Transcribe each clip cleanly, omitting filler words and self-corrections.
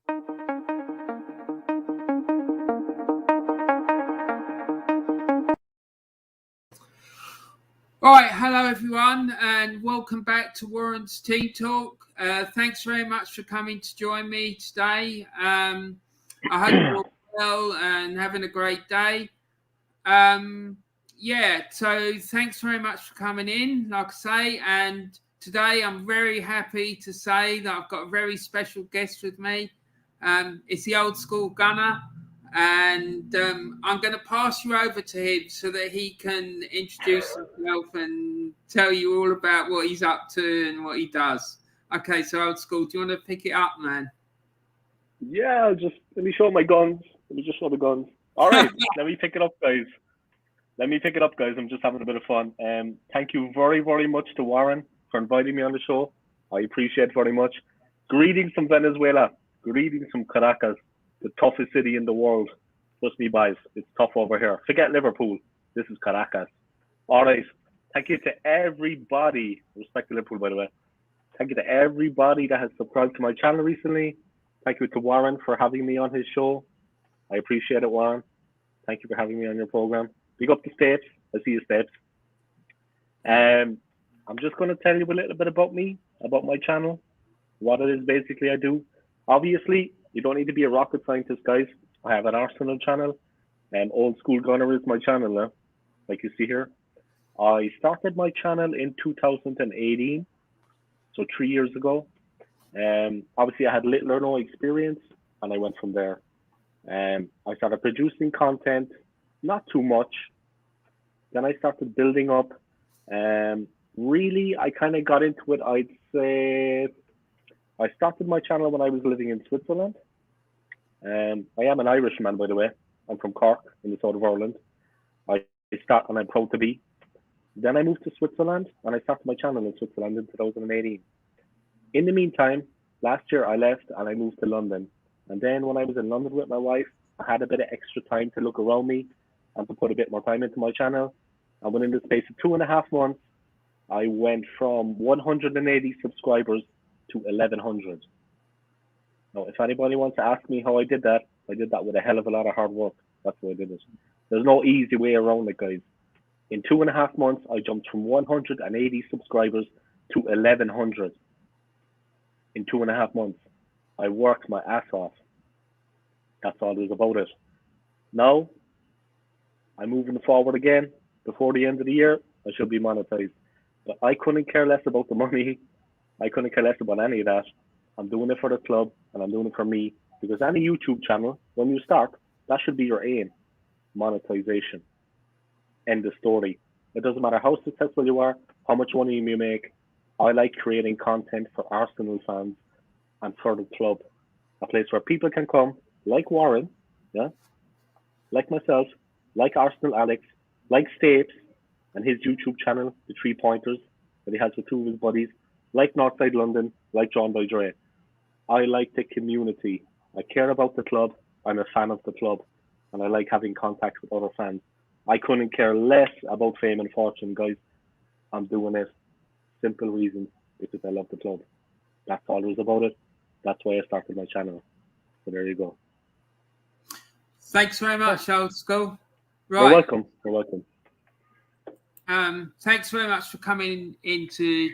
Right, hello everyone, and welcome back to Warren's Team Talk. Thanks very much for coming to join me today. I hope you're all well and having a great day. So thanks very much for coming in, like I say, and today I'm very happy to say that I've got a very special guest with me. It's the Old Skool Gunner. And I'm going to pass you over to him so that he can introduce himself and tell you all about what he's up to and what he does. Okay, so Old Skool, do you want to pick it up, man? Yeah, let me show my guns. Let me just show the guns. All right, let me pick it up, guys. I'm just having a bit of fun. Thank you very, very much to Warren for inviting me on the show. I appreciate it very much. Greetings from Venezuela. Greetings from Caracas, the toughest city in the world. Trust me, boys, it's tough over here. Forget Liverpool. This is Caracas. All right. Thank you to everybody. Respect to Liverpool, by the way. Thank you to everybody that has subscribed to my channel recently. Thank you to Warren for having me on his show. I appreciate it, Warren. Thank you for having me on your program. Big up the steps. I see your steps. I'm just going to tell you a little bit about me, about my channel, what it is basically I do. Obviously, you don't need to be a rocket scientist, guys. I have an Arsenal channel, and Old Skool Gunner is my channel, like you see here. I started my channel in 2018, so 3 years ago. Obviously, I had little or no experience, and I went from there. I started producing content, not too much. Then I started building up. Really, I kind of got into it, I'd say. I started my channel when I was living in Switzerland. I am an Irishman, by the way. I'm from Cork, in the south of Ireland. I start, and I'm proud to be. Then I moved to Switzerland, and I started my channel in Switzerland in 2018. In the meantime, last year I left, and I moved to London. And then when I was in London with my wife, I had a bit of extra time to look around me and to put a bit more time into my channel. And within the space of 2.5 months, I went from 180 subscribers to 1,100. Now, if anybody wants to ask me how I did that with a hell of a lot of hard work. That's why I did it. There's no easy way around it, guys. In 2.5 months, I jumped from 180 subscribers to 1,100. In 2.5 months, I worked my ass off. That's all there's about it. Now, I'm moving forward again. Before the end of the year, I should be monetized. But I couldn't care less about the money. I couldn't care less about any of that. I'm doing it for the club, and I'm doing it for me. Because any YouTube channel, when you start, that should be your aim. Monetization. End of story. It doesn't matter how successful you are, how much money you make. I like creating content for Arsenal fans and for the club. A place where people can come, like Warren, like myself, like Arsenal Alex, like Stapes and his YouTube channel, The 3 Pointers, that he has with 2 of his buddies, like Northside London, like John by Dre. I like the community. I care about the club. I'm a fan of the club. And I like having contact with other fans. I couldn't care less about fame and fortune, guys. I'm doing it. Simple reasons, because I love the club. That's all there is about it. That's why I started my channel. So there you go. Thanks very much, Old Skool. Right. You're welcome. Thanks very much for coming in to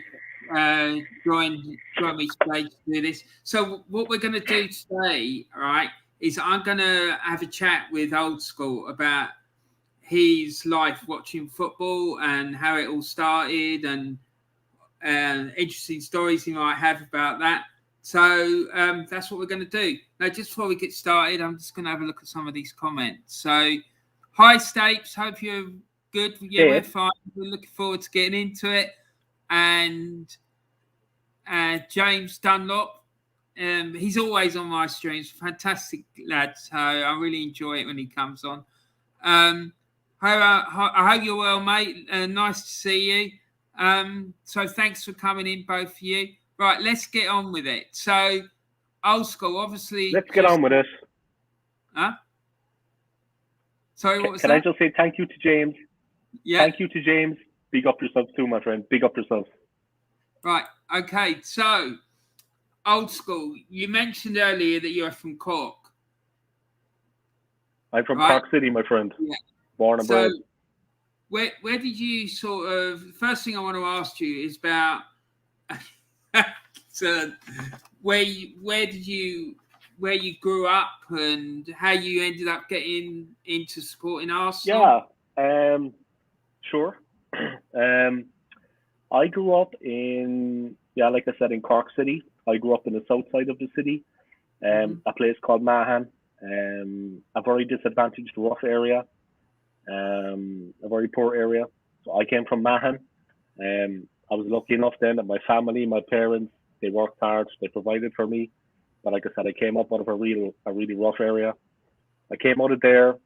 join me today to do this. So what we're going to do today, all right, is I'm going to have a chat with Old Skool about his life watching football and how it all started and interesting stories he might have about that. So that's what we're going to do. Now, just before we get started, I'm just going to have a look at some of these comments. So, hi, Stapes. Hope you're good. Yeah, we're fine. We're looking forward to getting into it. And James Dunlop, he's always on my streams. Fantastic lad. So I really enjoy it when he comes on. I hope you're well, mate. Nice to see you. So thanks for coming in, both of you. Right, let's get on with it. So, Old Skool, obviously. Let's get on with it. Huh? Sorry, what was that? Can I just say thank you to James? Yeah. Thank you to James. Big up yourself too, my friend. Big up yourself. Right. Okay. So, Old Skool. You mentioned earlier that you're from Cork, I'm from right? Cork City, my friend. Yeah. Born and So bred. where did you sort of? First thing I want to ask you is about. So where you grew up and how you ended up getting into supporting Arsenal? Yeah, sure. um, I grew up in, yeah, like I said, in Cork City. I grew up in the south side of the city, a place called Mahon, a very disadvantaged, rough area, a very poor area. So I came from Mahon. I was lucky enough then that my family, my parents, they worked hard, they provided for me. But like I said, I came up out of a really rough area. I came out of there.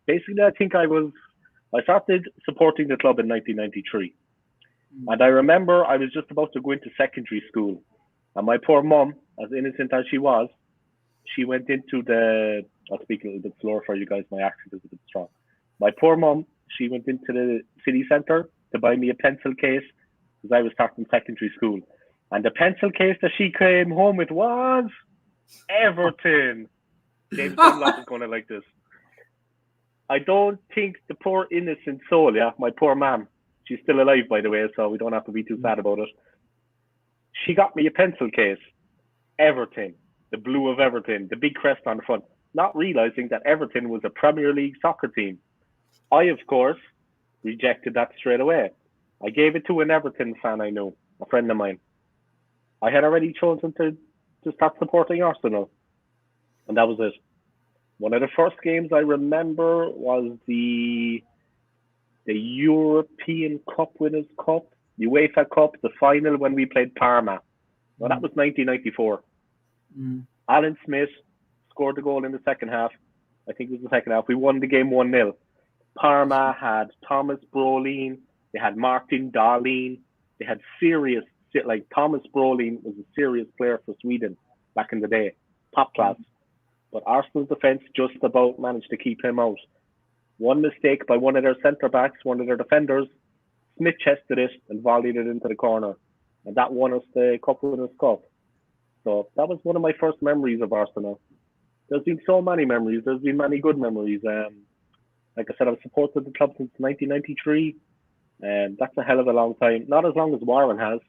Basically, I started supporting the club in 1993. And I remember I was just about to go into secondary school. And my poor mum, as innocent as she was, she went into I'll speak a little bit slower for you guys, my accent is a bit strong. My poor mum, she went into the city centre to buy me a pencil case because I was starting secondary school. And the pencil case that she came home with was Everton. James Dunlop is going to like this. I don't think the poor innocent soul, yeah, my poor mum, she's still alive, by the way, so we don't have to be too sad about it. She got me a pencil case, Everton, the blue of Everton, the big crest on the front, not realizing that Everton was a Premier League soccer team. I, of course, rejected that straight away. I gave it to an Everton fan I knew, a friend of mine. I had already chosen to start supporting Arsenal, and that was it. One of the first games I remember was the European Cup Winners' Cup, UEFA Cup, the final when we played Parma. Well, that was 1994. Alan Smith scored the goal in the second half. I think it was the second half. We won the game 1-0. Parma had Thomas Brolin. They had Martin Dahlin. They had serious, like Thomas Brolin was a serious player for Sweden back in the day. Top class. But Arsenal's defence just about managed to keep him out. One mistake by one of their centre-backs, one of their defenders, Smith chested it and volleyed it into the corner. And that won us the Cup Winners' Cup. So that was one of my first memories of Arsenal. There's been so many memories. There's been many good memories. Like I said, I've supported the club since 1993. And that's a hell of a long time. Not as long as Warren has,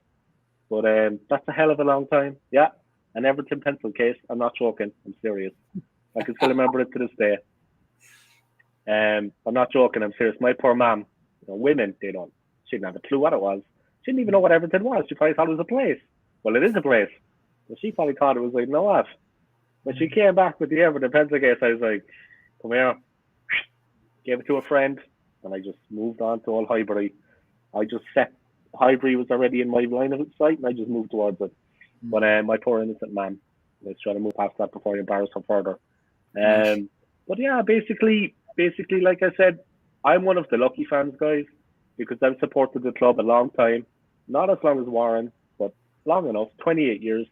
but that's a hell of a long time. Yeah, an Everton pencil case. I'm not joking. I'm serious. I can still remember it to this day. I'm not joking. I'm serious. My poor mum, women, she didn't have a clue what it was. She didn't even know what Everton was. She probably thought it was a place. Well, it is a place. But she probably thought it was like, no what? When she came back with the Everton pencil case, I was like, come here. Gave it to a friend, and I just moved on to Old Highbury. Highbury was already in my line of sight, and I just moved towards it. But my poor innocent man, let's try to move past that before I embarrass her further. But yeah, basically, like I said, I'm one of the lucky fans, guys, because I've supported the club a long time. Not as long as Warren, but long enough, 28 years.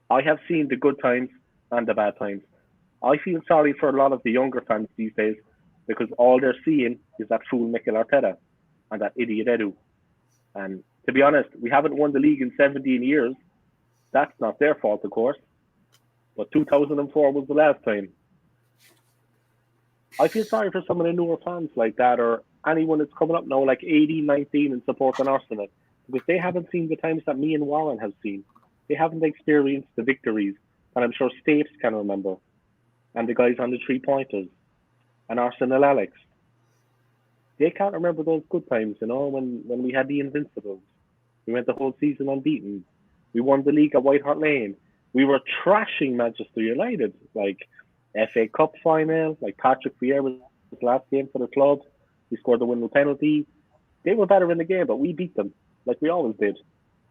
I have seen the good times and the bad times. I feel sorry for a lot of the younger fans these days because all they're seeing is that fool Mikel Arteta and that idiot Edu. And to be honest, we haven't won the league in 17 years. That's not their fault, of course. But 2004 was the last time. I feel sorry for some of the newer fans like that, or anyone that's coming up now, like 18, 19, and supporting Arsenal, because they haven't seen the times that me and Warren have seen. They haven't experienced the victories, and I'm sure Stapes can remember, and the guys on the 3-pointers, and Arsenal Alex. They can't remember those good times, when we had the Invincibles. We went the whole season unbeaten. We won the league at White Hart Lane. We were trashing Manchester United, like FA Cup final, like Patrick Vieira's last game for the club. We scored the winning penalty. They were better in the game, but we beat them, like we always did.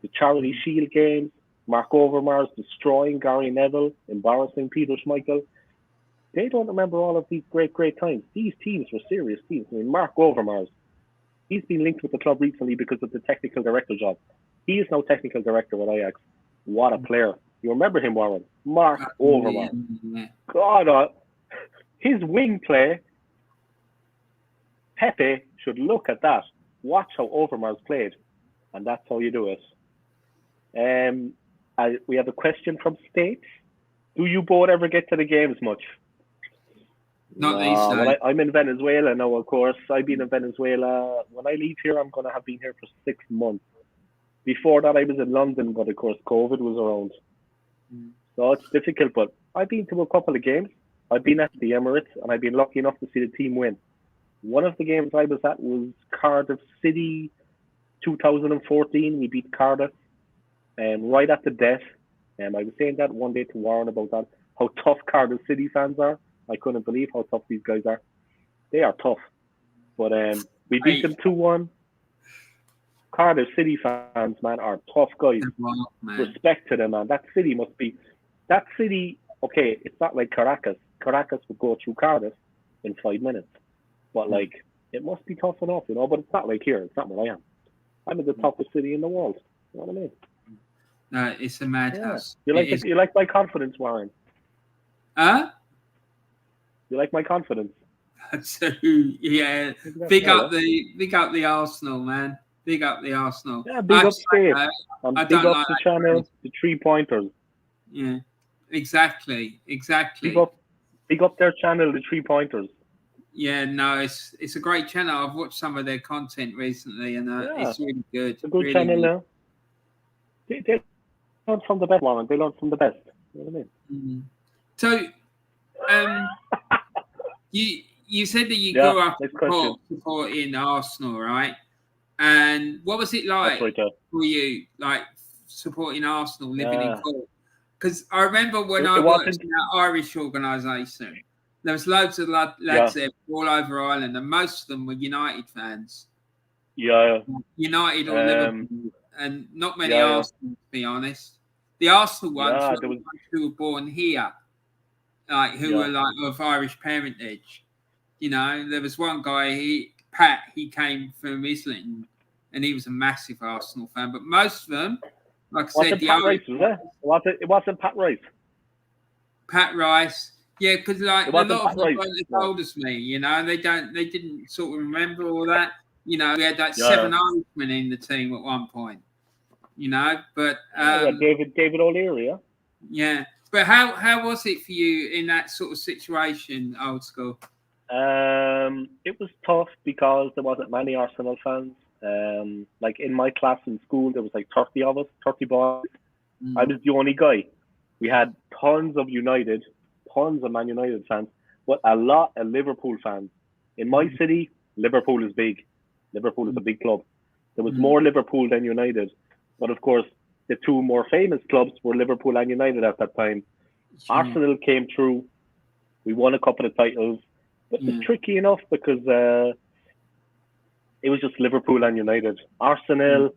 The Charity Shield games, Mark Overmars destroying Gary Neville, embarrassing Peter Schmeichel. They don't remember all of these great times. These teams were serious teams. I mean, Mark Overmars, he's been linked with the club recently because of the technical director job. He is now technical director with Ajax. What a player. You remember him, Warren? Mark Overmars. Yeah. God, his wing play, Pepe should look at that. Watch how Overmars played. And that's how you do it. We have a question from States. Do you both ever get to the games much? Not these days. Well, I'm in Venezuela now, of course. I've been in Venezuela. When I leave here, I'm going to have been here for 6 months. Before that, I was in London, but of course, COVID was around. So it's difficult, but I've been to a couple of games. I've been at the Emirates, and I've been lucky enough to see the team win. One of the games I was at was Cardiff City 2014. We beat Cardiff right at the death. I was saying that one day to Warren about that, how tough Cardiff City fans are. I couldn't believe how tough these guys are. They are tough. But we beat them 2-1. Cardiff City fans, man, are tough guys. Wow, man. Respect to them, man. That city must be... That city, okay, it's not like Caracas. Caracas would go through Cardiff in 5 minutes. But, like, it must be tough enough, you know? But it's not like here. It's not where I am. I'm in the toughest city in the world. You know what I mean? No, it's a madhouse. Yeah. You like my confidence, Warren? Huh? You like my confidence? Yeah. Big up the Arsenal, man. Big up the Arsenal. Yeah, big up Steve. And big up the channel, the 3-pointers. Yeah, exactly. Big up their channel, the 3-pointers. Yeah, no, it's a great channel. I've watched some of their content recently, and it's really good. It's a good really channel now. They learn from the best, Warren. They learn from the best. You know what I mean? So, you said that you grew up supporting Arsenal, right? And what was it like for you, like supporting Arsenal, living in Cork? Because I remember when I worked in that Irish organisation, there was loads of lads there all over Ireland, and most of them were United fans. Yeah. United or Liverpool, and not many Arsenal, to be honest. The Arsenal ones were the ones who were born here, like who were like of Irish parentage. You know, there was one guy, Pat, he came from Islington, and he was a massive Arsenal fan. But most of them, like I said, it wasn't Pat Rice. Pat Rice, yeah, because like a lot of them weren't as old as me, you know, they didn't sort of remember all that. You know, we had like 7 Irishmen in the team at one point. You know, but David O'Leary, yeah. But how was it for you in that sort of situation, Old Skool? It was tough because there wasn't many Arsenal fans. Like in my class in school, there was like 30 of us, 30 boys. I was the only guy. We had tons of Man United fans, but a lot of Liverpool fans. In my city, Liverpool is big. Liverpool is a big club. There was more Liverpool than United. But of course, the 2 more famous clubs were Liverpool and United at that time. Arsenal came through. We won a couple of titles. But it was tricky enough because it was just Liverpool and United. Arsenal,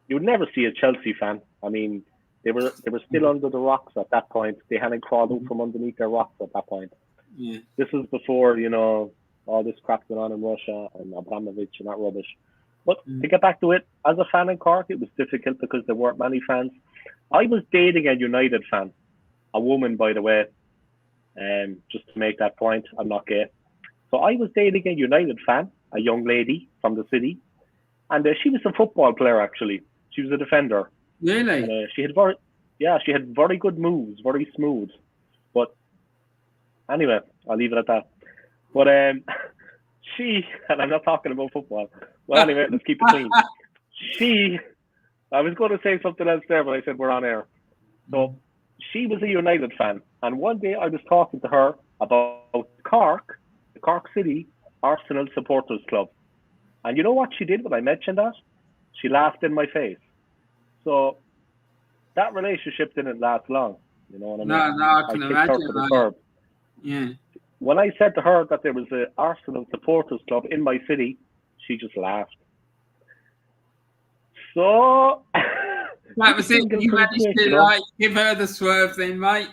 you would never see a Chelsea fan. I mean, they were still under the rocks at that point. They hadn't crawled out from underneath their rocks at that point. Yeah. This was before, you know, all this crap going on in Russia and Abramovich and that rubbish. But to get back to it, as a fan in Cork, it was difficult because there weren't many fans. I was dating a United fan, a woman, by the way. Just to make that point, I'm not gay. So I was dating a United fan, a young lady from the city, and she was a football player actually. She was a defender. Really? And, she had very good moves, very smooth. But anyway, I'll leave it at that. But and I'm not talking about football. Well, anyway, let's keep it clean. I was going to say something else there, but I said we're on air. So she was a United fan, and one day I was talking to her about Cork, the Cork City Arsenal Supporters Club. And you know what she did when I mentioned that? She laughed in my face. So that relationship didn't last long. You know what I mean? No, I can imagine. Yeah. When I said to her that there was an Arsenal Supporters Club in my city, she just laughed. So that was it. You managed to give her the swerve then, mate.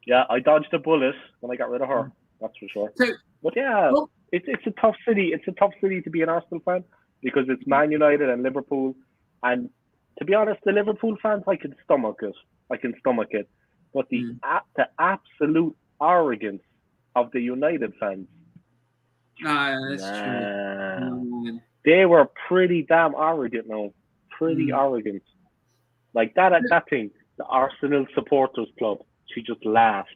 Yeah, I dodged a bullet when I got rid of her. That's for sure. But yeah, it's a tough city. It's a tough city to be an Arsenal fan because it's Man United and Liverpool. And to be honest, the Liverpool fans, I can stomach it. But the absolute arrogance of the United fans. That's true. They were pretty damn arrogant now. Arrogant. Like that thing, the Arsenal supporters club. She just laughed.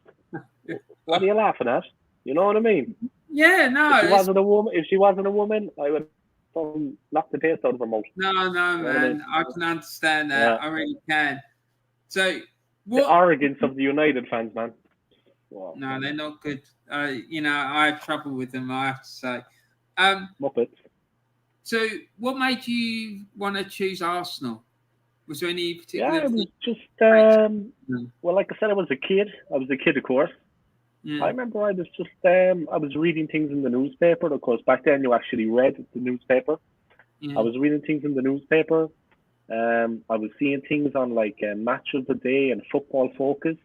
What are you laughing at? You know what I mean? Yeah, no, If she wasn't a woman, I would knock the taste out of her mouth. no, You know what I man. mean? I can understand that. Yeah. I really can. So, The what? arrogance of the United fans, man. Wow. No, they're not good. I have trouble with them. I have to say. Um, Muppets. so what made you want to choose Arsenal? Was there any Yeah, particular it was thing? just Mm. well, like I said, I was a kid. Of course. I Yeah. remember I was just I was reading things in the newspaper. Of course, back then you actually read the newspaper. I Yeah. was reading things in the newspaper. I was seeing things on like Match of the Day and Football Focus.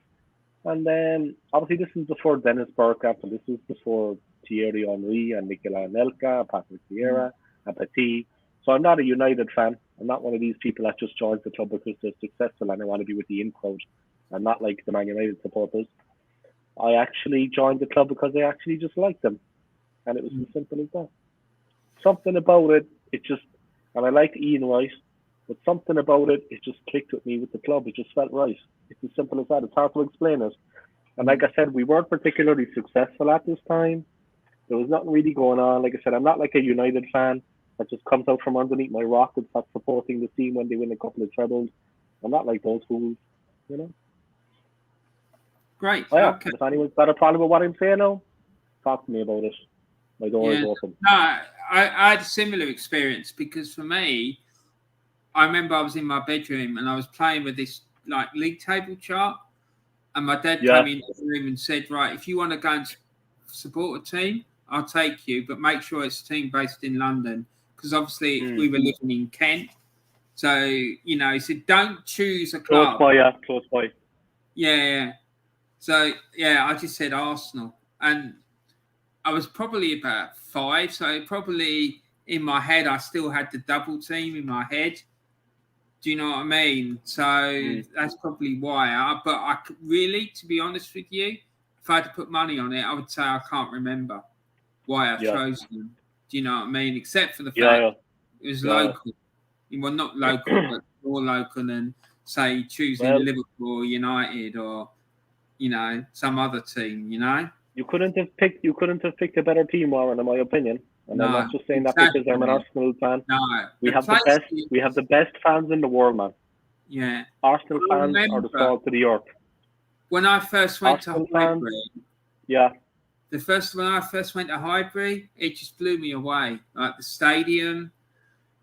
And then obviously this was before Dennis Bergkamp, and this was before Thierry Henry and Nicola Anelka, Patrick Vieira, and Petit. So I'm not a United fan. I'm not one of these people that just joins the club because they're successful and I want to be with the in crowd. I'm not like the Man United supporters. I actually joined the club because I actually just liked them, and it was as simple as that. Something about it, and I liked Ian Wright, but something about it just clicked with me with the club. It just felt right. It's as simple as that. It's hard to explain it. And like I said, we weren't particularly successful at this time. There was nothing really going on. Like I said, I'm not like a United fan that just comes out from underneath my rock and starts supporting the team when they win a couple of trebles. I'm not like those fools, you know. Great. Oh yeah, Okay. if anyone's got a problem with what I'm saying now, talk to me about it. My door is open. No, I had a similar experience because for me, I remember I was in my bedroom and I was playing with this like league table chart, and my dad Yeah. came into the room and said, "Right, if you want to go and support a team, I'll take you, but make sure it's a team based in London because obviously we were living in Kent." So he said, "Don't choose a club." Close by. Yeah. So I just said Arsenal, and I was probably about 5, so probably in my head I still had the double team in my head. Do you know what I mean? So that's probably why. But I could really, to be honest with you, if I had to put money on it, I would say I can't remember why I chose them. Do you know what I mean? Except for the fact it was local. Well, not local, but more local than say choosing Liverpool, United, or some other team. You couldn't have picked a better team, Warren, in my opinion. And I'm not just saying that because I'm an Arsenal fan. No, we have the best fans in the world, man. Yeah, Arsenal fans are the salt of the earth. When I first went to Highbury, when I first went to Highbury, it just blew me away. Like the stadium,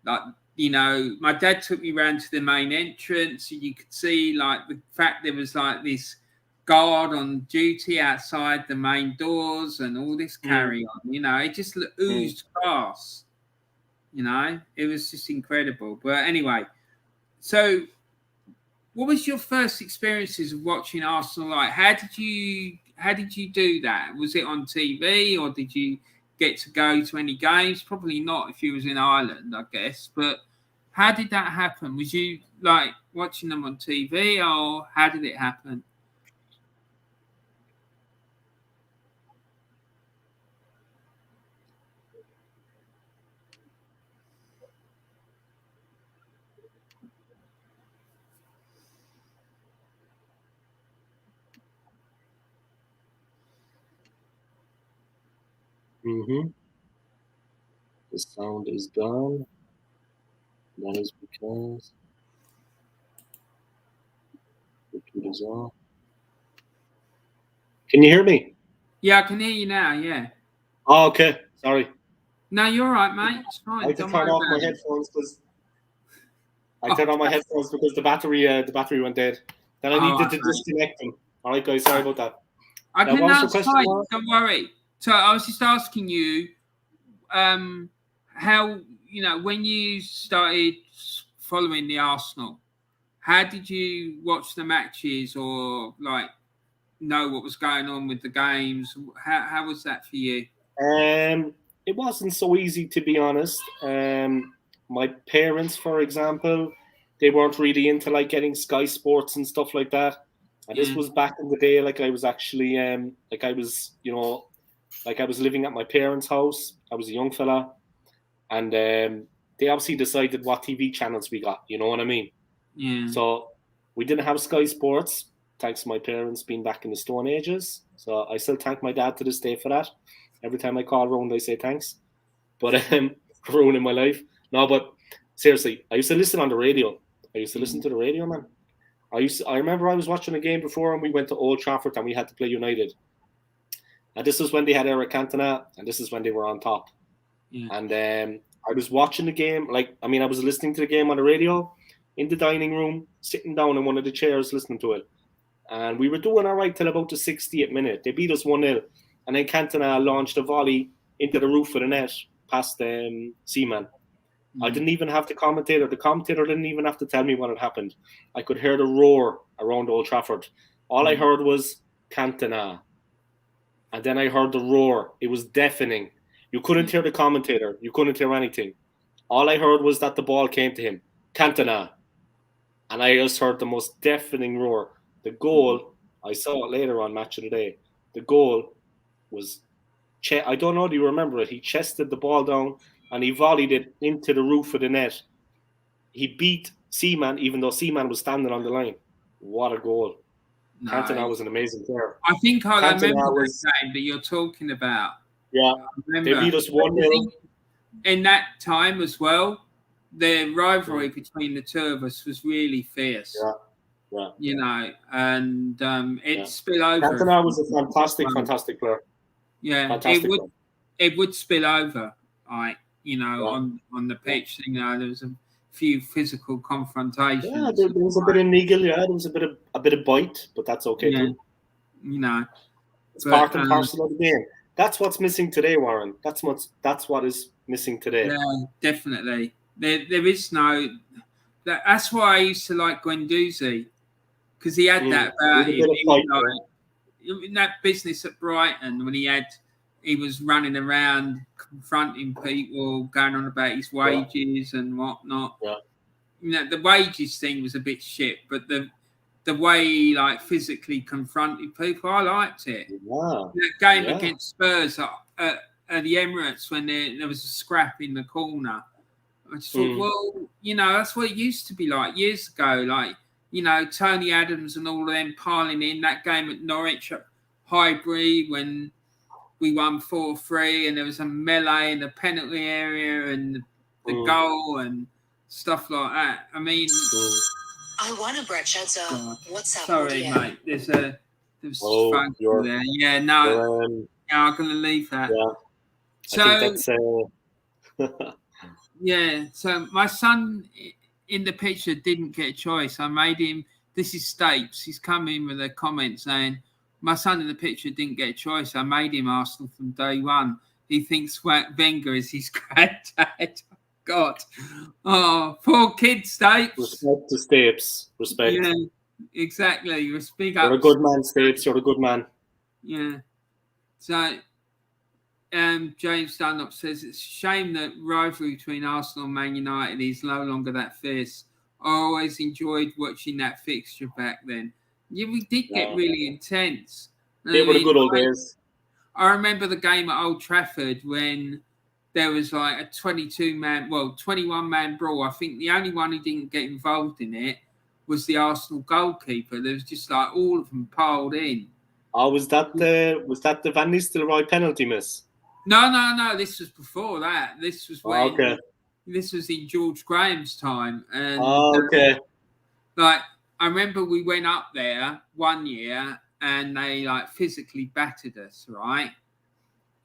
my dad took me round to the main entrance, and you could see like the fact there was like this guard on duty outside the main doors and all this carry on. It just oozed class. It was just incredible. But anyway, so what was your first experiences of watching Arsenal like? How did you do that? Was it on TV or did you get to go to any games? Probably not if you was in Ireland, I guess. But how did that happen? Was you like watching them on TV or how did it happen? The sound is gone. That is because the computer's off. Can you hear me? Yeah, I can hear you now. Yeah. Oh, okay. Sorry. No, you're all right, mate. It's fine. I had to turn off my headphones because the battery went dead. Then I needed to disconnect them. All right, guys. Sorry about that. I can answer. Don't worry. So I was just asking you, how when you started following the Arsenal, how did you watch the matches or like know what was going on with the games? How was that for you? It wasn't so easy, to be honest. My parents, for example, they weren't really into like getting Sky Sports and stuff like that. And this was back in the day, like I was actually I was living at my parents' house. I was a young fella, and they obviously decided what TV channels we got. You know what I mean? Yeah. So we didn't have Sky Sports, thanks to my parents being back in the Stone Ages. So I still thank my dad to this day for that. Every time I call round, I say thanks. But ruining my life. No, but seriously, I used to listen on the radio. I used to listen to the radio, man. I remember I was watching a game before and we went to Old Trafford and we had to play United. And this is when they had Eric Cantona and this is when they were on top. Yeah. And I was watching the game. I was listening to the game on the radio in the dining room, sitting down in one of the chairs listening to it. And we were doing all right till about the 60th minute. They beat us 1-0. And then Cantona launched a volley into the roof of the net past Seaman. I didn't even have the commentator. The commentator didn't even have to tell me what had happened. I could hear the roar around Old Trafford. All I heard was Cantona. And then I heard the roar. It was deafening. You couldn't hear the commentator. You couldn't hear anything. All I heard was that the ball came to him. Cantona. And I just heard the most deafening roar. The goal, I saw it later on Match of the Day. The goal was, I don't know, do you remember it? He chested the ball down and he volleyed it into the roof of the net. He beat Seaman, even though Seaman was standing on the line. What a goal. No. Cantona was an amazing player. I think I remember the game that you're talking about. Yeah, they beat us 1-0. In that time as well, the rivalry between the two of us was really fierce. Yeah. You know, and it spill over. Cantona was a fantastic player. Yeah, fantastic it would spill over, on the pitch. You know, there was a few physical confrontations. Yeah, there was a bit of niggle. Yeah, there was a bit of bite, but that's okay too. You know, it's part and parcel of the game. That's what's missing today, Warren. That's what is missing today. Yeah, definitely. There is no. That's why I used to like Guendouzi, because he had that about him. In that business at Brighton, when he was running around confronting people, going on about his wages and whatnot. Yeah. You know, the wages thing was a bit shit, but the way he physically confronted people, I liked it. Wow. That game against Spurs at the Emirates when there was a scrap in the corner. I just thought, well, that's what it used to be like years ago. Tony Adams and all of them piling in. That game at Norwich at Highbury when we won 4-3 and there was a melee in the penalty area and the goal and stuff like that. I mean... I want a bread so what's up? Sorry, mate. There's phone there. Yeah, no. I'm going to leave that. Yeah. So, I think that's... yeah, so my son in the picture didn't get a choice. I made him, this is Stapes, he's come in with a comment saying, my son in the picture didn't get a choice. I made him Arsenal from day one. He thinks Wenger is his granddad. God. Oh, poor kid, Stapes. Respect to Stapes. Respect. Yeah, exactly. You're a good man, Stapes. You're a good man. Yeah. So, James Dunlop says it's a shame that rivalry between Arsenal and Man United is no longer that fierce. I always enjoyed watching that fixture back then. Yeah, we did get really intense. They were the good old days. I remember the game at Old Trafford when there was a 21-man brawl. I think the only one who didn't get involved in it was the Arsenal goalkeeper. There was just all of them piled in. Oh, was that the Van Nistelrooy penalty miss? No. This was before that. This was when this was in George Graham's time. And, okay. I remember we went up there one year and they physically battered us, right?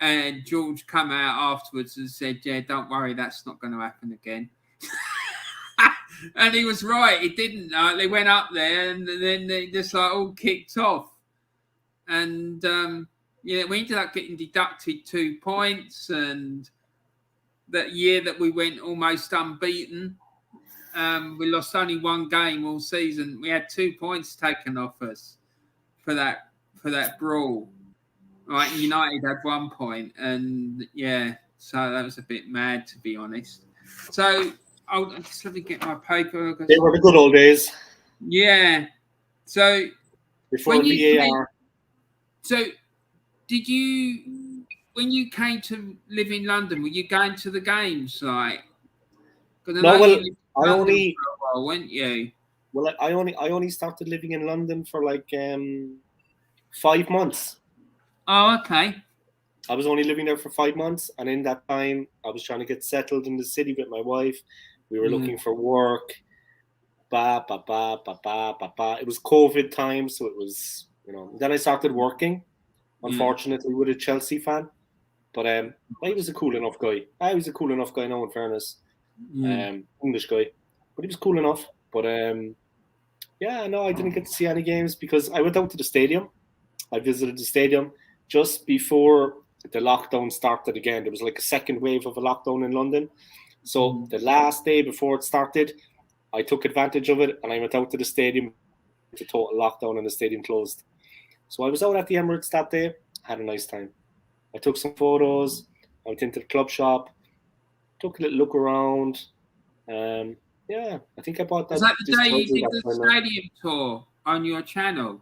And George come out afterwards and said, "Yeah, don't worry, that's not going to happen again." And he was right. It didn't. They went up there and then they just all kicked off. And we ended up getting deducted 2 points. And that year that we went almost unbeaten, we lost only one game all season. We had 2 points taken off us for that brawl. Right, United had 1 point, and so that was a bit mad, to be honest. So I'll just let me get my paper. They were the good old days. Yeah. So before VAR. So did you, when you came to live in London, were you going to the games? No, well, I only. For a while, weren't you? Well, I only started living in London for like 5 months. Oh, okay. I was only living there for 5 months, and in that time, I was trying to get settled in the city with my wife. We were looking for work. It was COVID time, so it was, Then I started working, unfortunately, with a Chelsea fan. But he was a cool enough guy. I was a cool enough guy now, in fairness. English guy. But he was cool enough. But I didn't get to see any games because I went out to the stadium. I visited the stadium just before the lockdown started again. There was like a second wave of a lockdown in London. So the last day before it started, I took advantage of it and I went out to the stadium to total lockdown and the stadium closed. So I was out at the Emirates that day, had a nice time. I took some photos, I went into the club shop, took a little look around. I think I bought that. Was that the day you did the stadium tour on your channel?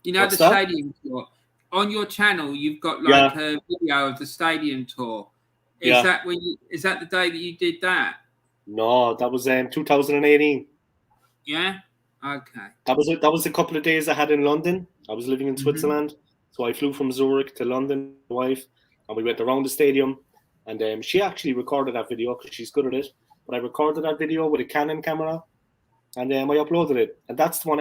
You know, What's the that? stadium tour. On your channel, you've got like a video of the stadium tour. Is that the day that you did that? No, that was 2018. Yeah. Okay. That was a couple of days I had in London. I was living in Switzerland, so I flew from Zurich to London with my wife, and we went around the stadium. And she actually recorded that video because she's good at it. But I recorded that video with a Canon camera, and I uploaded it. And that's the one.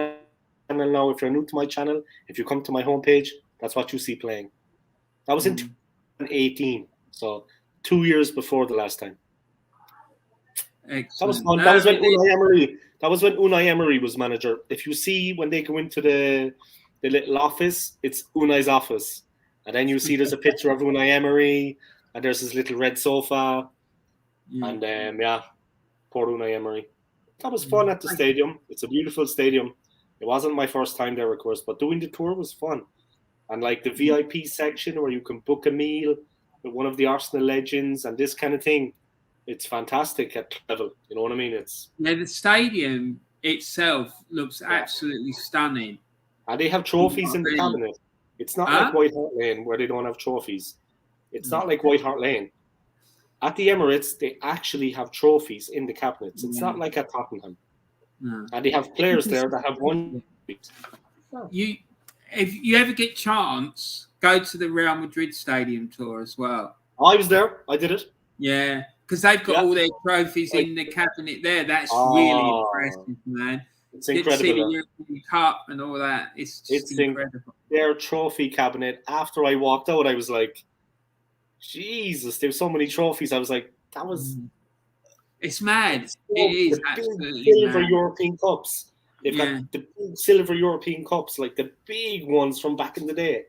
And now, if you're new to my channel, if you come to my homepage, that's what you see playing. That was in 2018, so 2 years before the last time. Excellent. That was fun. That was when Unai Emery was manager. If you see when they go into the little office, it's Unai's office, and then you see there's a picture of Unai Emery, and there's this little red sofa, and poor Unai Emery. That was fun at the stadium. It's a beautiful stadium. It wasn't my first time there, of course, but doing the tour was fun. And like the VIP section where you can book a meal with one of the Arsenal legends and this kind of thing, it's fantastic at level. You know what I mean? The stadium itself looks absolutely stunning. And they have trophies in the cabinet. It's not like White Hart Lane where they don't have trophies. It's not like White Hart Lane. At the Emirates, they actually have trophies in the cabinets. It's not like at Tottenham. And they have players there that have won. If you ever get chance, go to the Real Madrid stadium tour as well. I was there. I did it. Yeah, because they've got all their trophies in the cabinet there. That's really impressive, man. It's incredible. See the European Cup and all that. It's incredible. Their trophy cabinet. After I walked out, I was like, Jesus, there's so many trophies. I was like, that was... It's mad. It is absolutely silver mad. European Cups. They've got the big silver European Cups, like the big ones from back in the day.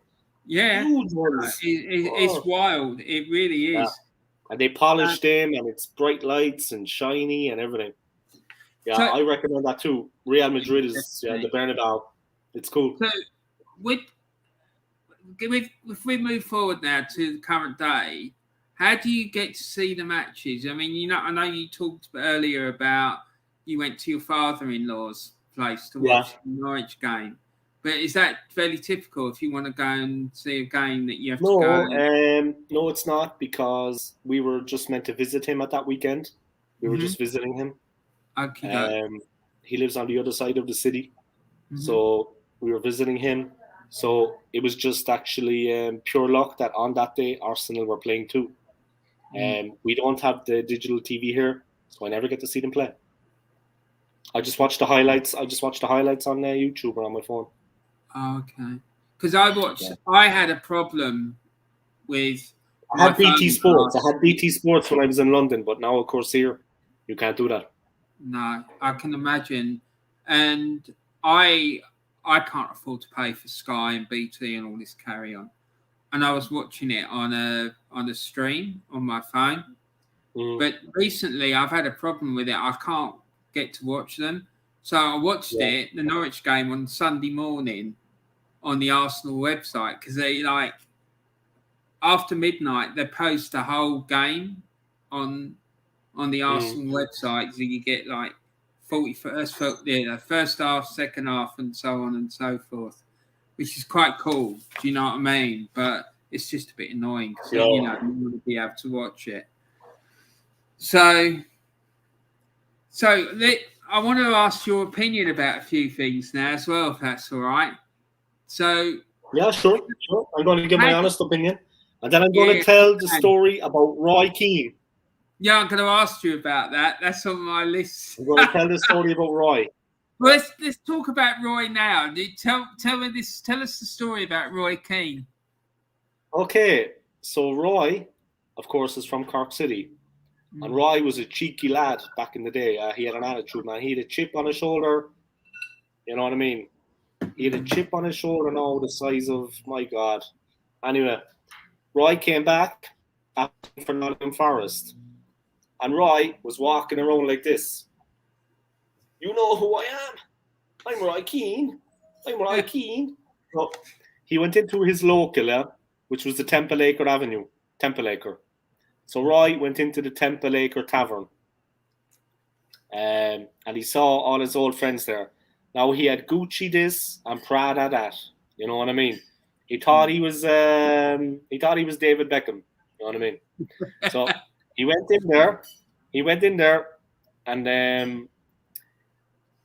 Yeah. Huge ones. It's wild. It really is. Yeah. And they polished them, and it's bright lights and shiny and everything. Yeah, so, I recommend that too. Real Madrid is the Bernabeu. It's cool. So, if we move forward now to the current day, how do you get to see the matches? I mean, I know you talked earlier about you went to your father-in-law's place to watch the Norwich game. But is that fairly typical if you want to go and see a game that you have to go? No, it's not, because we were just meant to visit him at that weekend. We were just visiting him. Okay. He lives on the other side of the city. So we were visiting him. So it was just actually pure luck that on that day, Arsenal were playing too. We don't have the digital TV here, so I never get to see them play. I just watch the highlights. on YouTube or on my phone. Okay. Because I had a problem with... I had BT Sports. I had BT Sports when I was in London, but now, of course, here, you can't do that. No, I can imagine. And I can't afford to pay for Sky and BT and all this carry on. And I was watching it on a stream on my phone. But recently I've had a problem with it. I can't get to watch them. So I watched the Norwich game on Sunday morning on the Arsenal website, because they after midnight they post the whole game on the Arsenal website, so you get like 41st, first half, second half, and so on and so forth, which is quite cool. Do you know what I mean? But it's just a bit annoying because you want to be able to watch it. So I want to ask your opinion about a few things now as well, if that's all right. So, yeah, sure. I'm going to give my honest opinion, and then I'm going to Yeah, tell the story about Roy Keane. yeah, I'm going to ask you about that. That's on my list. I'm going to tell the story about Roy. Well, let's talk about Roy now. Tell us the story about Roy Keane. Okay, so Roy, of course, is from Cork City. And Roy was a cheeky lad back in the day. He had an attitude, man. He had a chip on his shoulder. You know what I mean? He had a chip on his shoulder now the size of, my God. Anyway, Roy came back for Nottingham Forest. And Roy was walking around like this. You know who I am. I'm Roy Keane. So he went into his local, which was the Temple Acre Avenue. Temple Acre. So Roy went into the Temple Acre Tavern. And he saw all his old friends there. Now he had Gucci this and Prada that. You know what I mean? He thought he was David Beckham. You know what I mean? So he went in there and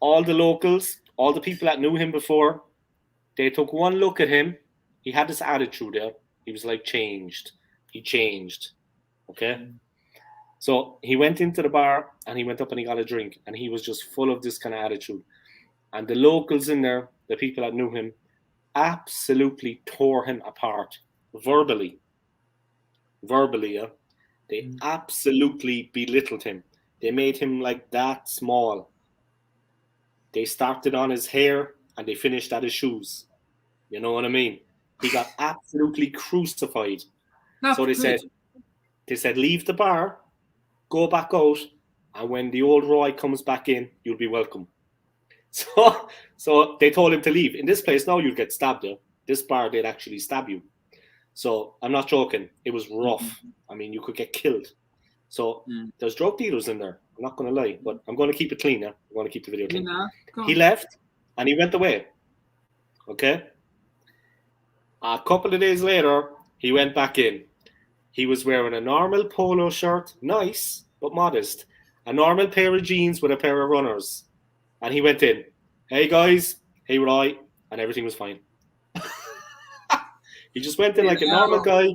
all the locals, all the people that knew him before, they took one look at him. He had this attitude there. He was like changed. He changed. Okay? So he went into the bar and he went up and he got a drink and he was just full of this kind of attitude. And the locals in there, the people that knew him, absolutely tore him apart verbally. Yeah. They absolutely belittled him. They made him like that small. They started on his hair and they finished at his shoes. You know what I mean? He got absolutely crucified. So they said, leave the bar, go back out, and when the old Roy comes back in, you'll be welcome. So they told him to leave. In this place now, you'll get stabbed. This bar, they'd actually stab you. So I'm not joking. It was rough. I mean, you could get killed. So there's drug dealers in there. I'm not going to lie, but I'm going to keep it clean. I'm going to keep the video clean. He left and he went away. Okay? A couple of days later, he went back in. He was wearing a normal polo shirt, nice, but modest. A normal pair of jeans with a pair of runners. And he went in. Hey, guys. Hey, Roy. And everything was fine. He just went in like a normal guy.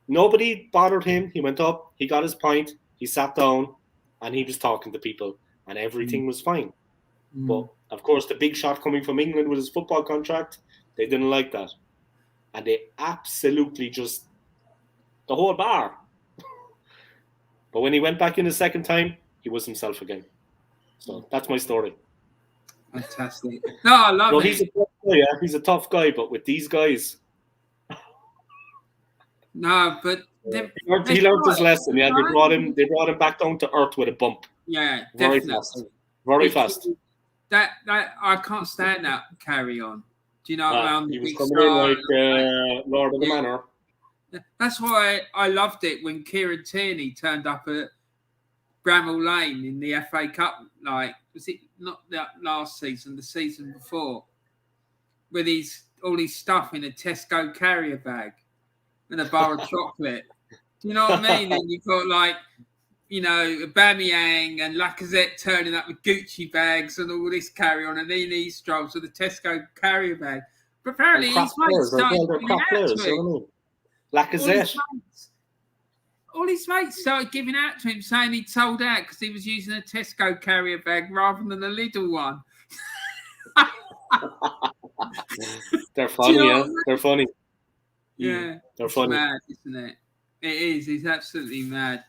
Nobody bothered him. He went up. He got his pint. He sat down. And he was talking to people. And everything was fine. But, of course, the big shot coming from England with his football contract, they didn't like that. And they absolutely just... the whole bar. But when he went back in the second time, he was himself again. So that's my story. Fantastic. No, I love it. He's a tough guy, yeah. He's a tough guy, but with these guys... No, but... He learned his lesson, yeah. They brought him back down to earth with a bump. Yeah, Very definitely. fast. That I can't stand that carry on. Do you know what I mean? He was coming in like Lord of the Manor. That's why I loved it when Kieran Tierney turned up at Bramall Lane in the FA Cup. Like, was it not that last season, the season before? With all his stuff in a Tesco carrier bag and a bar of chocolate. Do you know what I mean? And you've got Aubameyang and Lacazette turning up with Gucci bags and all this carry on, and then he strolls with a Tesco carrier bag. But apparently his mates started giving out to him. Lacazette. All his mates started giving out to him, saying he'd sold out because he was using a Tesco carrier bag rather than a Lidl one. They're funny, yeah. They're funny. Yeah, they're funny. Mad, isn't it? It is. It's absolutely mad.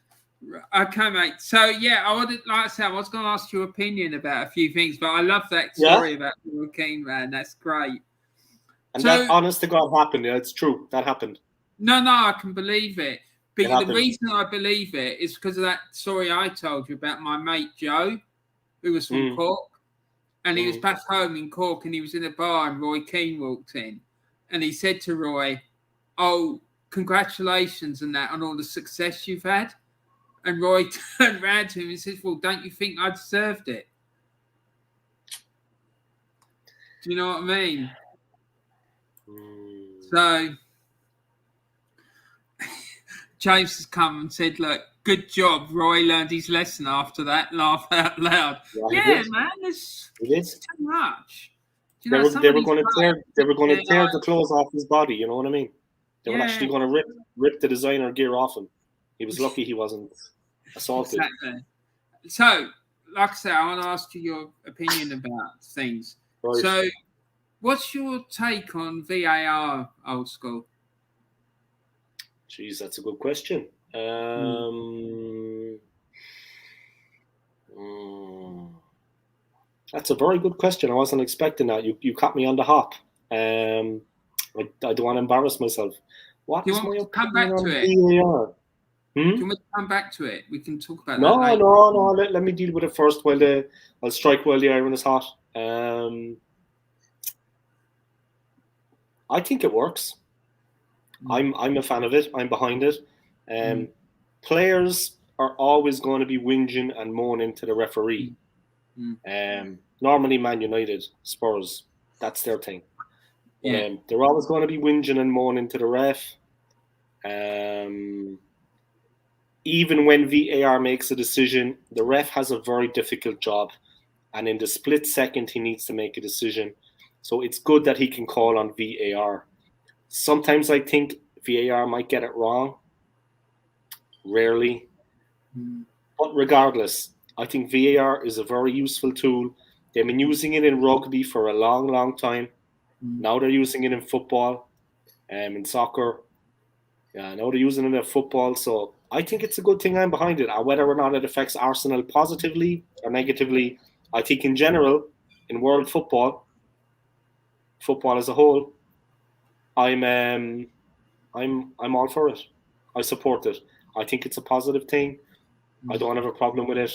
Okay, mate. So yeah, I was going to ask your opinion about a few things, but I love that story about Roy Keane, man. That's great. And that, honest to God, happened. Yeah, it's true. That happened. No, I can believe it. But the reason I believe it is because of that story I told you about my mate Joe, who was from Cork, and he was back home in Cork, and he was in a bar, and Roy Keane walked in, and he said to Roy, "Oh, congratulations on all the success you've had." And Roy turned around to him and said, "Well, don't you think I deserved it?" Do you know what I mean? So James has come and said, "Look, Good job. Roy learned his lesson after that. Laugh out loud. Yeah, Man, it's it is. too much. You They know, were going to tear the clothes off his body. You know what I mean? They were actually going to rip the designer gear off him. He was lucky he wasn't assaulted. Exactly. So, like I said, I want to ask you your opinion about things. Right. So, what's your take on VAR, Old Skool? Jeez, that's a good question. That's a very good question. I wasn't expecting that. You caught me on the hop. I don't want to embarrass myself. What Do you is want my me to come back opinion to on it? VAR? Do you want me to come back to it? We can talk about that No, later. let me deal with it first I'll strike while the iron is hot. I think it works. I'm a fan of it. I'm behind it. Players are always going to be whinging and moaning to the referee. Normally Man United, Spurs, that's their thing. They're always going to be whinging and moaning to the ref. Even when VAR makes a decision, the ref has a very difficult job. And in the split second, he needs to make a decision. So it's good that he can call on VAR. Sometimes I think VAR might get it wrong. Rarely. But regardless, I think VAR is a very useful tool. They've been using it in rugby for a long, long time. Now they're using it in football, in soccer. Now they're using it in football. So I think it's a good thing. I'm behind it. Whether or not it affects Arsenal positively or negatively, I think in general, in world football as a whole, I'm all for it. I support it. I think it's a positive thing. I don't have a problem with it.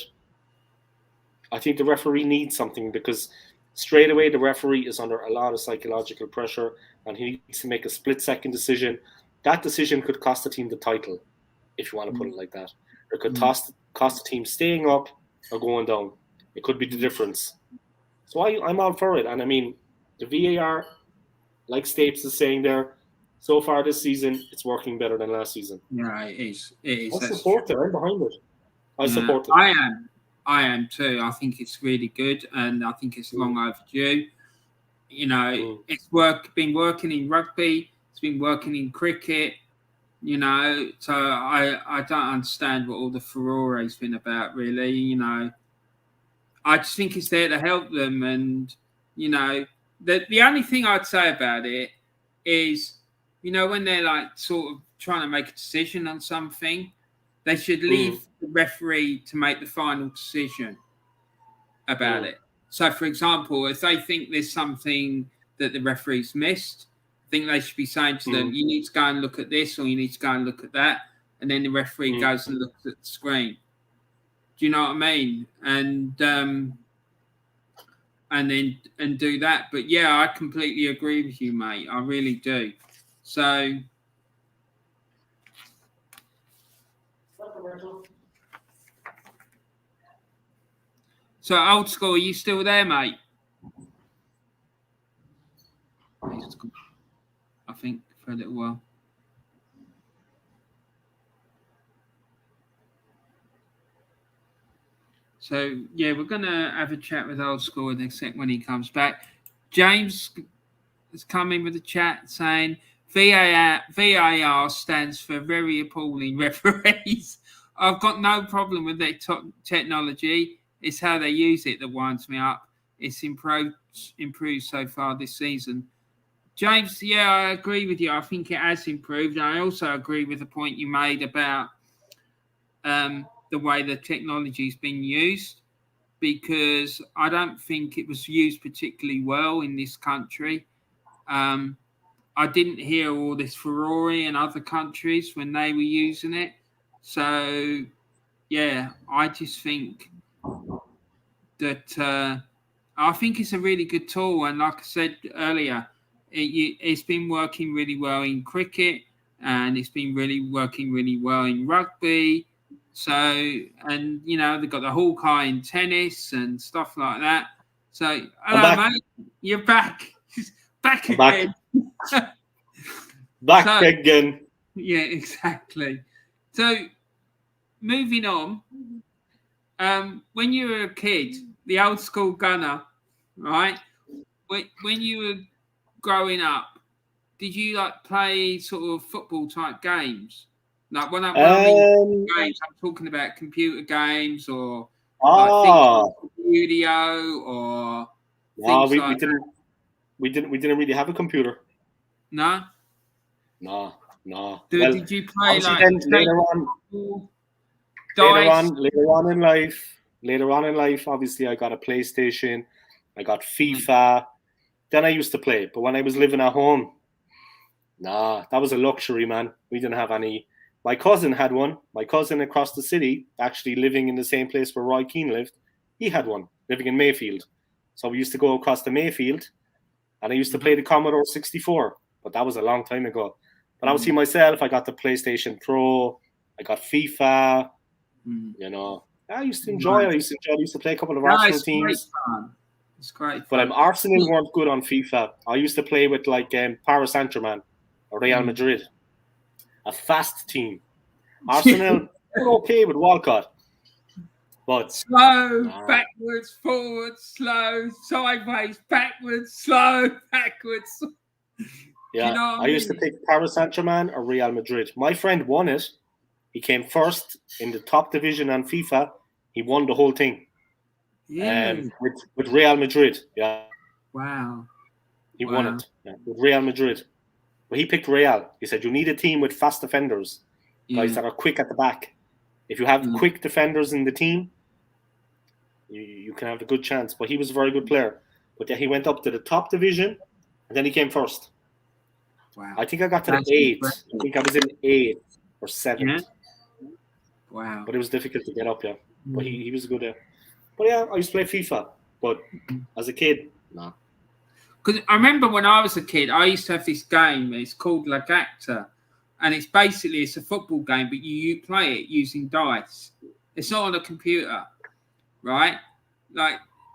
I think the referee needs something because straight away the referee is under a lot of psychological pressure and he needs to make a split-second decision. That decision could cost the team the title, if you want to put it like that. It could cost the team staying up or going down. It could be the difference. So I'm all for it. And I mean, the VAR, like Stapes is saying there, so far this season, it's working better than last season. Yeah, it is. I support it. I'm behind it. I support it. I am too. I think it's really good, and I think it's long overdue. You know, it's been working in rugby. It's been working in cricket. You know, so I don't understand what all the furore has been about, really. You know, I just think it's there to help them, and you know, the only thing I'd say about it is, you know, when they're like sort of trying to make a decision on something, they should leave the referee to make the final decision about it. So, for example, if they think there's something that the referee's missed, I think they should be saying to them, you need to go and look at this or you need to go and look at that. And then the referee goes and looks at the screen. Do you know what I mean? And then do that. But yeah, I completely agree with you, mate. I really do. So Old Skool, are you still there, mate? I think for a little while. So yeah, we're gonna have a chat with Old Skool in a sec when he comes back. James has come in with the chat saying VAR stands for very appalling referees. I've got no problem with their technology. It's how they use it that winds me up. It's improved so far this season. James, yeah, I agree with you. I think it has improved. I also agree with the point you made about the way the technology has been used, because I don't think it was used particularly well in this country. I didn't hear all this furore in other countries when they were using it. So, yeah, I just think that I think it's a really good tool. And like I said earlier, it's been working really well in cricket and it's been working really well in rugby. So, and, you know, they've got the Hawkeye in tennis and stuff like that. So, hello, mate. You're back. Back again. Back again. Yeah, exactly. So, moving on. When you were a kid, the Old Skool Gunner, right? When you were growing up, did you like play sort of football type games? Like when I mean games, I'm talking about computer games or like things studio or things like that. We didn't really have a computer. No. Did you play like later on in life? Obviously, I got a PlayStation, I got FIFA. Then I used to play, but when I was living at home, that was a luxury, man. We didn't have any. My cousin had one. My cousin across the city, actually living in the same place where Roy Keane lived, he had one, living in Mayfield. So we used to go across to Mayfield, and I used to play the Commodore 64, but that was a long time ago. But I would see myself, I got the PlayStation Pro, I got FIFA, you know. I used to enjoy it. I used to play a couple of Arsenal teams. It's great fun. But Arsenal weren't good on FIFA. I used to play with like Paris Saint-Germain or Real Madrid. A fast team. Arsenal were okay with Walcott. But slow, backwards, forwards, slow, sideways, backwards, slow, backwards. Yeah, you know I used to pick Paris Saint-Germain or Real Madrid. My friend won it. He came first in the top division on FIFA. He won the whole thing. Yeah. With Real Madrid. Yeah. Wow. He won it with Real Madrid. But he picked Real. He said, you need a team with fast defenders, guys that are quick at the back. If you have quick defenders in the team, you can have a good chance. But he was a very good player. But yeah, he went up to the top division, and then he came first. Wow. I think I got to the 8th. I think I was in 8th or 7th. Yeah. Wow. But it was difficult to get up, yeah. But he was good. But yeah, I used to play FIFA. But as a kid, no. Because I remember when I was a kid, I used to have this game. It's called Legacta. And it's a football game, but you play it using dice. It's not on a computer, right?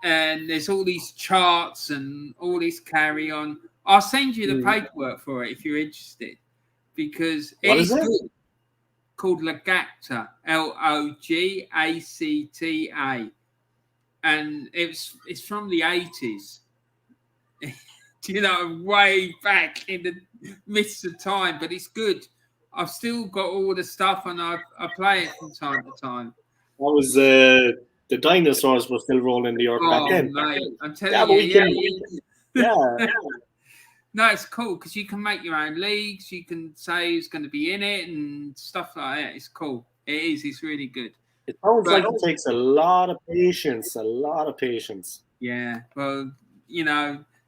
And there's all these charts and all this carry on. I'll send you the paperwork for it if you're interested, because it's good. Called Legacta, Logacta, and it's from the 80s. Way back in the midst of time, but it's good. I've still got all the stuff, and I play it from time to time. That was the dinosaurs were still rolling the earth back then. Mate, I'm telling you, yeah. No, it's cool because you can make your own leagues. You can say who's going to be in it and stuff like that. It's cool. It is. It's really good. It sounds like it takes a lot of patience. Yeah. Well,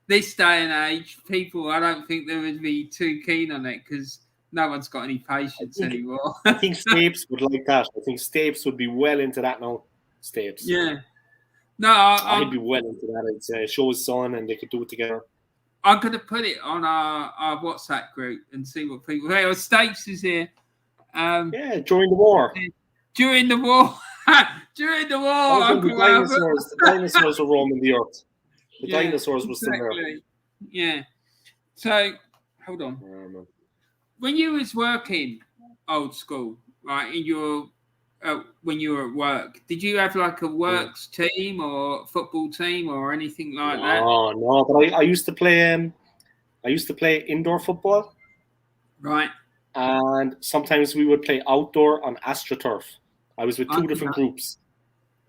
this day and age, people, I don't think they would be too keen on it because no one's got any patience anymore. I think Stapes would like that. I think Stapes would be well into that now. Stapes. Yeah. No, I'd be well into that. I'd show his son and they could do it together. I'm going to put it on our WhatsApp group and see what people... Hey, Stapes is here. During the war. During the war. The dinosaurs were roaming the earth. The dinosaurs were still there. Yeah. So, hold on. When you was working Old Skool, right, in your... when you were at work, did you have like a works team or football team or anything like that? No, but I used to play indoor football. Right. And sometimes we would play outdoor on AstroTurf. I was with two different groups.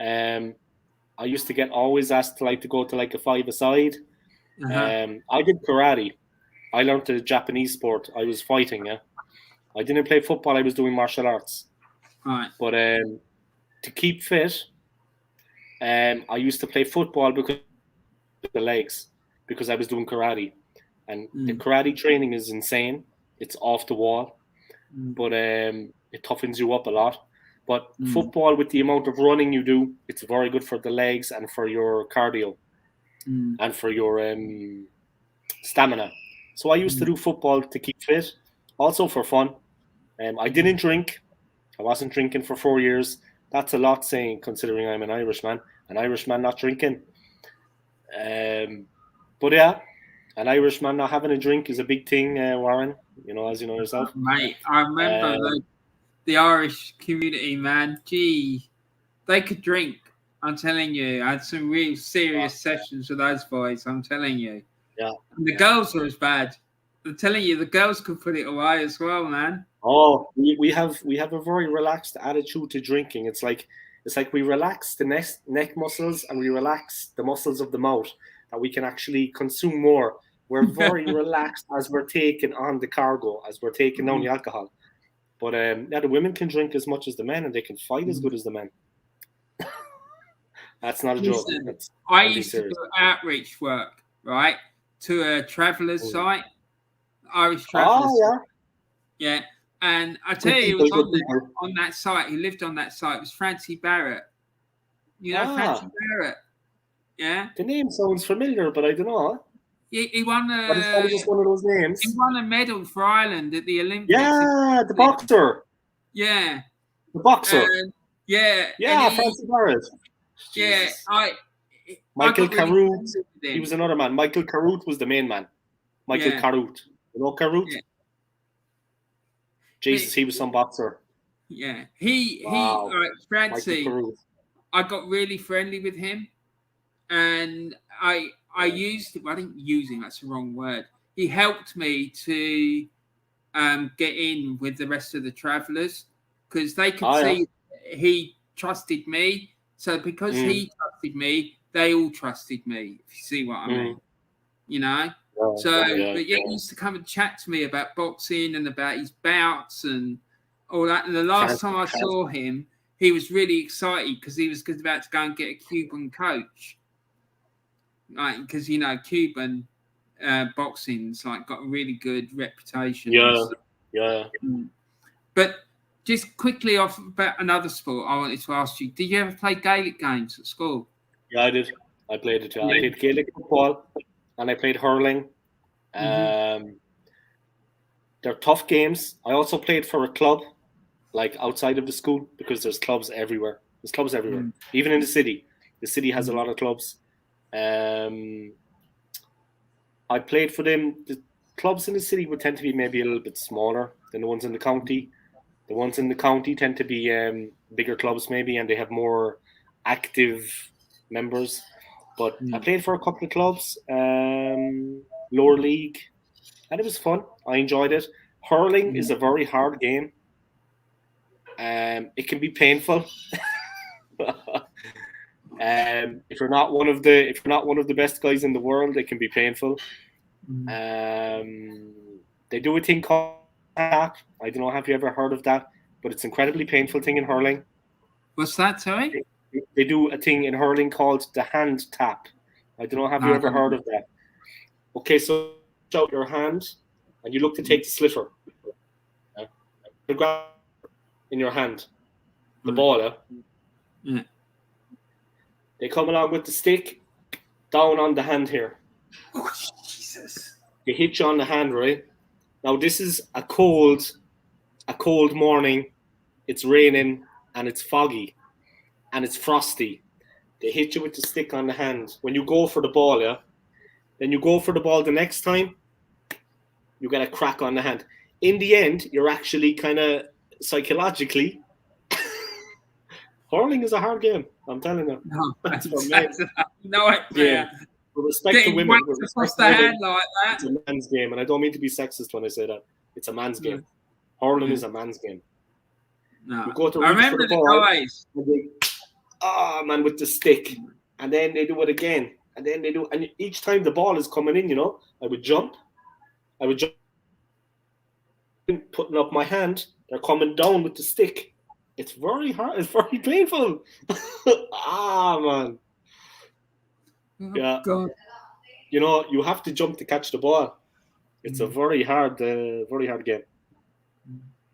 I used to get always asked to go to like a 5-a-side. I did karate. I learned the Japanese sport. I was fighting, I didn't play football, I was doing martial arts. Right. But to keep fit, I used to play football because of the legs, because I was doing karate. And the karate training is insane. It's off the wall. But it toughens you up a lot. But football, with the amount of running you do, it's very good for the legs and for your cardio and for your stamina. So I used to do football to keep fit, also for fun. I didn't drink. I wasn't drinking for 4 years. That's a lot saying, considering I'm an Irishman. An Irishman not drinking. But yeah, an Irishman not having a drink is a big thing, Warren. As you know yourself. Mate, I remember the Irish community, man. Gee, they could drink. I'm telling you. I had some real serious sessions with those boys. I'm telling you. Yeah. And the girls are as bad. I'm telling you, the girls could put it away as well, man. Oh, we have a very relaxed attitude to drinking. It's like we relax the neck muscles and we relax the muscles of the mouth, that we can actually consume more. We're very relaxed as we're taking on the cargo, as we're taking down the alcohol. But the women can drink as much as the men, and they can fight as good as the men. That's not a joke. I used to do outreach work, right, to a traveller's site, Irish travellers. Oh, yeah. And I tell you, it was on that site. He lived on that site. It was Francie Barrett. You know Francie Barrett? Yeah. The name sounds familiar, but I don't know. He won just one of those names. He won a medal for Ireland at the Olympics. Yeah, the boxer. Yeah. The boxer. Yeah. Francie Barrett. Yeah, Michael Carroll. He was another man. Michael Carroll was the main man. Michael Carroll. You know Carroll? Yeah. Jesus, he was some boxer. Yeah. Francie, I got really friendly with him. And I used him. I think using, that's the wrong word. He helped me to get in with the rest of the travellers because they could see he trusted me. So because he trusted me, they all trusted me, if you see what I mean. You know? But he used to come and chat to me about boxing and about his bouts and all that. And the last time I saw him, he was really excited because he was about to go and get a Cuban coach. Like, because, you know, Cuban boxing's like got a really good reputation. Yeah. But just quickly off about another sport, I wanted to ask you: did you ever play Gaelic games at school? Yeah, I did. I played it. I played Gaelic football, and I played hurling. They're tough games. I also played for a club, like outside of the school, because there's clubs everywhere. There's clubs everywhere, even in the city. The city has a lot of clubs. I played for them. The clubs in the city would tend to be maybe a little bit smaller than the ones in the county. The ones in the county tend to be bigger clubs maybe, and they have more active members. But I played for a couple of clubs, lower league, and it was fun. I enjoyed it. Hurling is a very hard game. It can be painful. If you're not one of the best guys in the world, it can be painful. They do a thing called tap. I don't know, have you ever heard of that? But it's an incredibly painful thing in hurling. What's that, sorry? They do a thing in hurling called the hand tap. I don't know, have you ever heard of that? Okay, so out your hand and you look to take the sliotar. You grab in your hand the ball. They come along with the stick down on the hand here. Oh, Jesus. They hit you on the hand, right? Now, this is a cold morning. It's raining and it's foggy and it's frosty. They hit you with the stick on the hand. When you go for the ball, then you go for the ball the next time, you get a crack on the hand. In the end, you're actually kind of psychologically, hurling is a hard game. I'm telling you. No, that's no idea. With respect to women, across the hand like that. It's a man's game, and I don't mean to be sexist when I say that. It's a man's game. Hurling is a man's game. No, you go to I remember the guys. Man, with the stick, and then they do it again, and then they do, and each time the ball is coming in, I would jump, putting up my hand. They're coming down with the stick. It's very hard. It's very painful. Man. Yeah. God. You have to jump to catch the ball. It's a very hard game.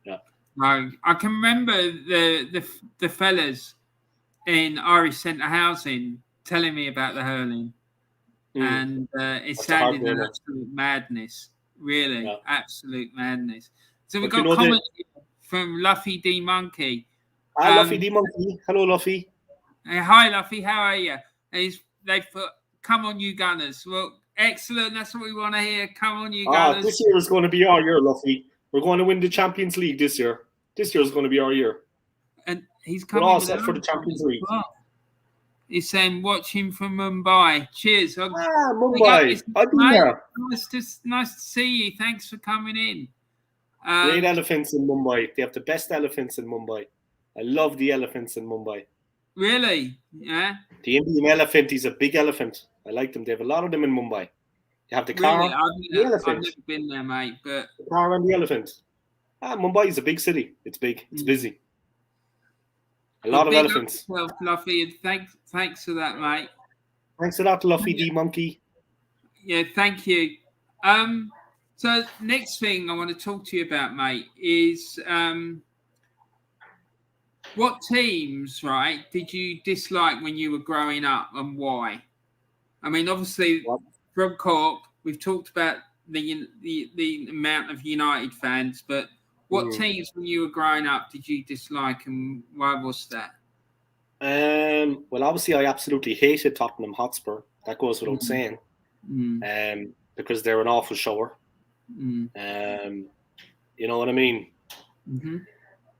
Yeah. I can remember the fellas in Irish Centre Housing telling me about the hurling, and it sounded an absolute madness. Really, absolute madness. So we've got comment from Luffy D Monkey. Hi, Luffy D Monkey. Hello, Luffy. Hi, Luffy. How are you? They put, "Come on, you Gunners." Well, excellent. That's what we want to hear. Come on, you Gunners. This year is going to be our year, Luffy. We're going to win the Champions League this year. This year is going to be our year. And he's We're coming all with set for the Champions League. He's saying, watch him from Mumbai. Cheers. Mumbai. I've been there. Nice to see you. Thanks for coming in. Great elephants in Mumbai. They have the best elephants in Mumbai. I love the elephants in Mumbai. Really? Yeah. The Indian elephant is a big elephant. I like them. They have a lot of them in Mumbai. They have the car, really? the elephant. I've never been there, mate. But the car and the elephant. Mumbai is a big city. It's big. It's busy. A lot of elephants. Well, Fluffy, and thanks for that, mate. Thanks a lot, Fluffy D Monkey. Yeah, thank you. So next thing I want to talk to you about, mate, is what teams, right, did you dislike when you were growing up and why? I mean, obviously, from Cork, we've talked about the amount of United fans, but what teams when you were growing up did you dislike and why was that? Well, obviously, I absolutely hated Tottenham Hotspur. That goes without saying. Because they're an awful shower. You know what I mean? Mm-hmm.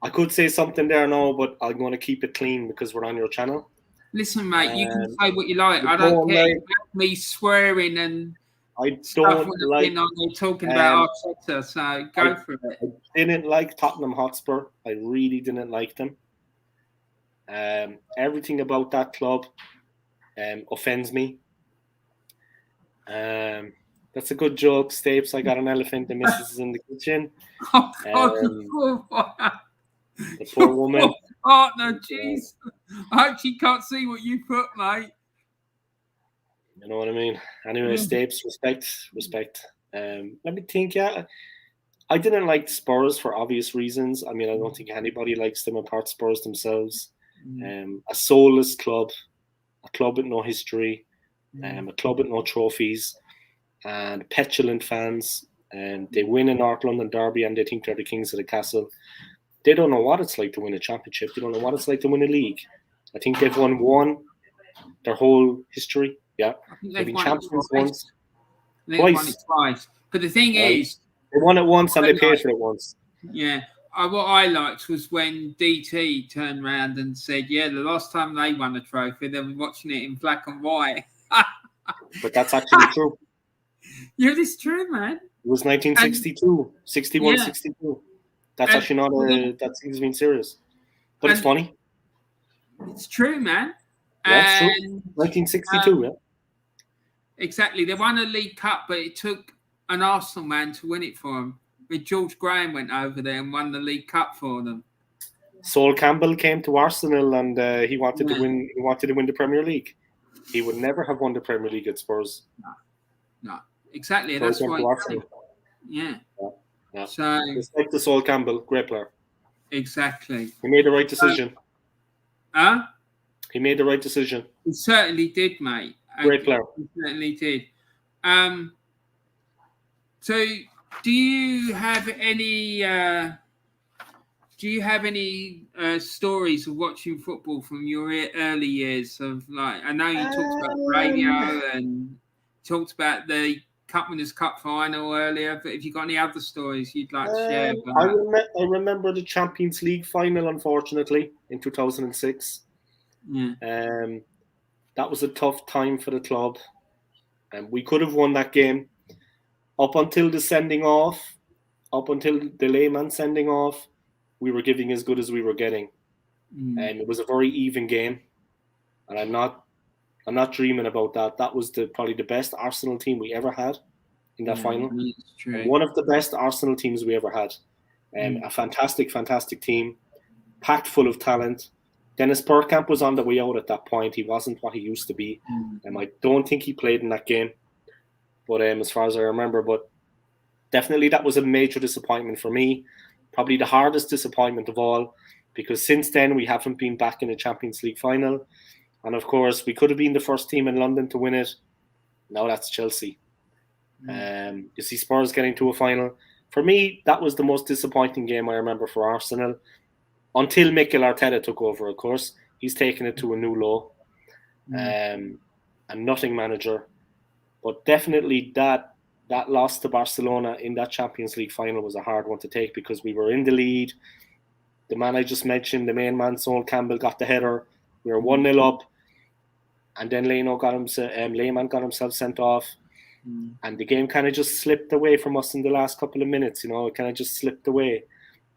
I could say something there now, but I'm going to keep it clean because we're on your channel. Listen, mate, you can say what you like. I don't care about me swearing and I don't like talking about Arteta, so go for it. I didn't like Tottenham Hotspur. I really didn't like them. Everything about that club offends me. That's a good joke, Stapes. I got an elephant. The missus is in the kitchen. Oh, God, the poor woman. Partner, jeez. I actually can't see what you put, mate. You know what I mean? Anyway, Stapes, respect. Let me think, yeah. I didn't like Spurs for obvious reasons. I mean, I don't think anybody likes them apart Spurs themselves. A soulless club, a club with no history, a club with no trophies, and petulant fans. And they win a North London derby and they think they're the kings of the castle. They don't know what it's like to win a championship. They don't know what it's like to win a league. I think they've won one their whole history. Yeah, they've been champions once. They've won it twice. But the thing is, they won it once and they paid for it once. Yeah. What I liked was when DT turned around and said, yeah, the last time they won a trophy, they were watching it in black and white. But that's actually true. Yeah, it's true, man. It was 1962, 61, 62. That's actually not that seems being serious. But it's funny. It's true, man. Yeah, it's true. 1962, yeah. Exactly. They won a League Cup, but it took an Arsenal man to win it for them. When George Graham went over there and won the League Cup for them. Sol Campbell came to Arsenal and he wanted to win. He wanted to win the Premier League. He would never have won the Premier League at Spurs. No. Exactly. That's why. Yeah. So respect to Sol Campbell, great player. Exactly. He made the right decision. He made the right decision. He certainly did, mate. Great player. He certainly did. So, do you have any stories of watching football from your early years? Of like, I know you talked about the radio and talked about the Cup Winners' Cup final earlier, but if you got any other stories you'd like to share? I remember the Champions League final, unfortunately, in 2006. That was a tough time for the club, and we could have won that game up until the sending off, up until the layman sending off. We were giving as good as we were getting, and it was a very even game. And I'm not dreaming about that. That was probably the best Arsenal team we ever had in that final. One of the best Arsenal teams we ever had. A fantastic team, packed full of talent. Dennis Bergkamp was on the way out at that point. He wasn't what he used to be. I don't think he played in that game, but as far as I remember. But definitely that was a major disappointment for me. Probably the hardest disappointment of all, because since then we haven't been back in a Champions League final. And of course, we could have been the first team in London to win it. Now that's Chelsea. You see Spurs getting to a final. For me, that was the most disappointing game I remember for Arsenal. Until Mikel Arteta took over, of course. He's taken it to a new low. A nothing manager. But definitely that loss to Barcelona in that Champions League final was a hard one to take because we were in the lead. The man I just mentioned, the main man, Sol Campbell, got the header. We were 1-0 up, and then Lehman got himself sent off, and the game kind of just slipped away from us in the last couple of minutes. You know, it kind of just slipped away.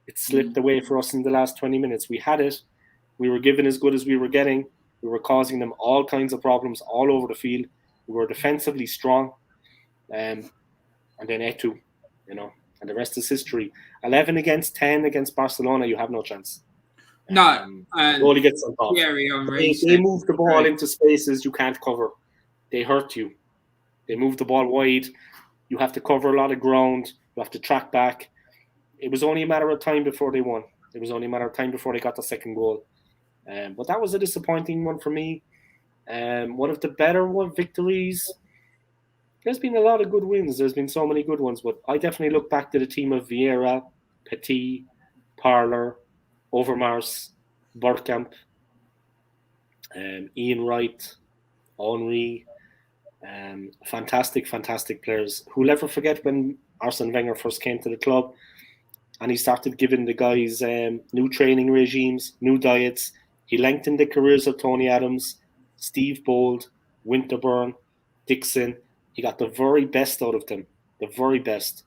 It slipped away for us in the last 20 minutes. We had it. We were given as good as we were getting. We were causing them all kinds of problems all over the field. We were defensively strong. And then Etu, you know, and the rest is history. 11 against 10 against Barcelona, you have no chance. No. Goalie gets sent off. They move the ball into spaces you can't cover. They hurt you. They move the ball wide. You have to cover a lot of ground. You have to track back. It was only a matter of time before they won. It was only a matter of time before they got the second goal. But that was a disappointing one for me. One of the better victories. There's been a lot of good wins. There's been so many good ones. But I definitely look back to the team of Vieira, Petit, Parler, Overmars, Bergkamp, Ian Wright, Henry. Fantastic players. Who'll never forget when Arsene Wenger first came to the club and he started giving the guys new training regimes, new diets. He lengthened the careers of Tony Adams, Steve Bold, Winterburn, Dixon. He got the very best out of them, the very best.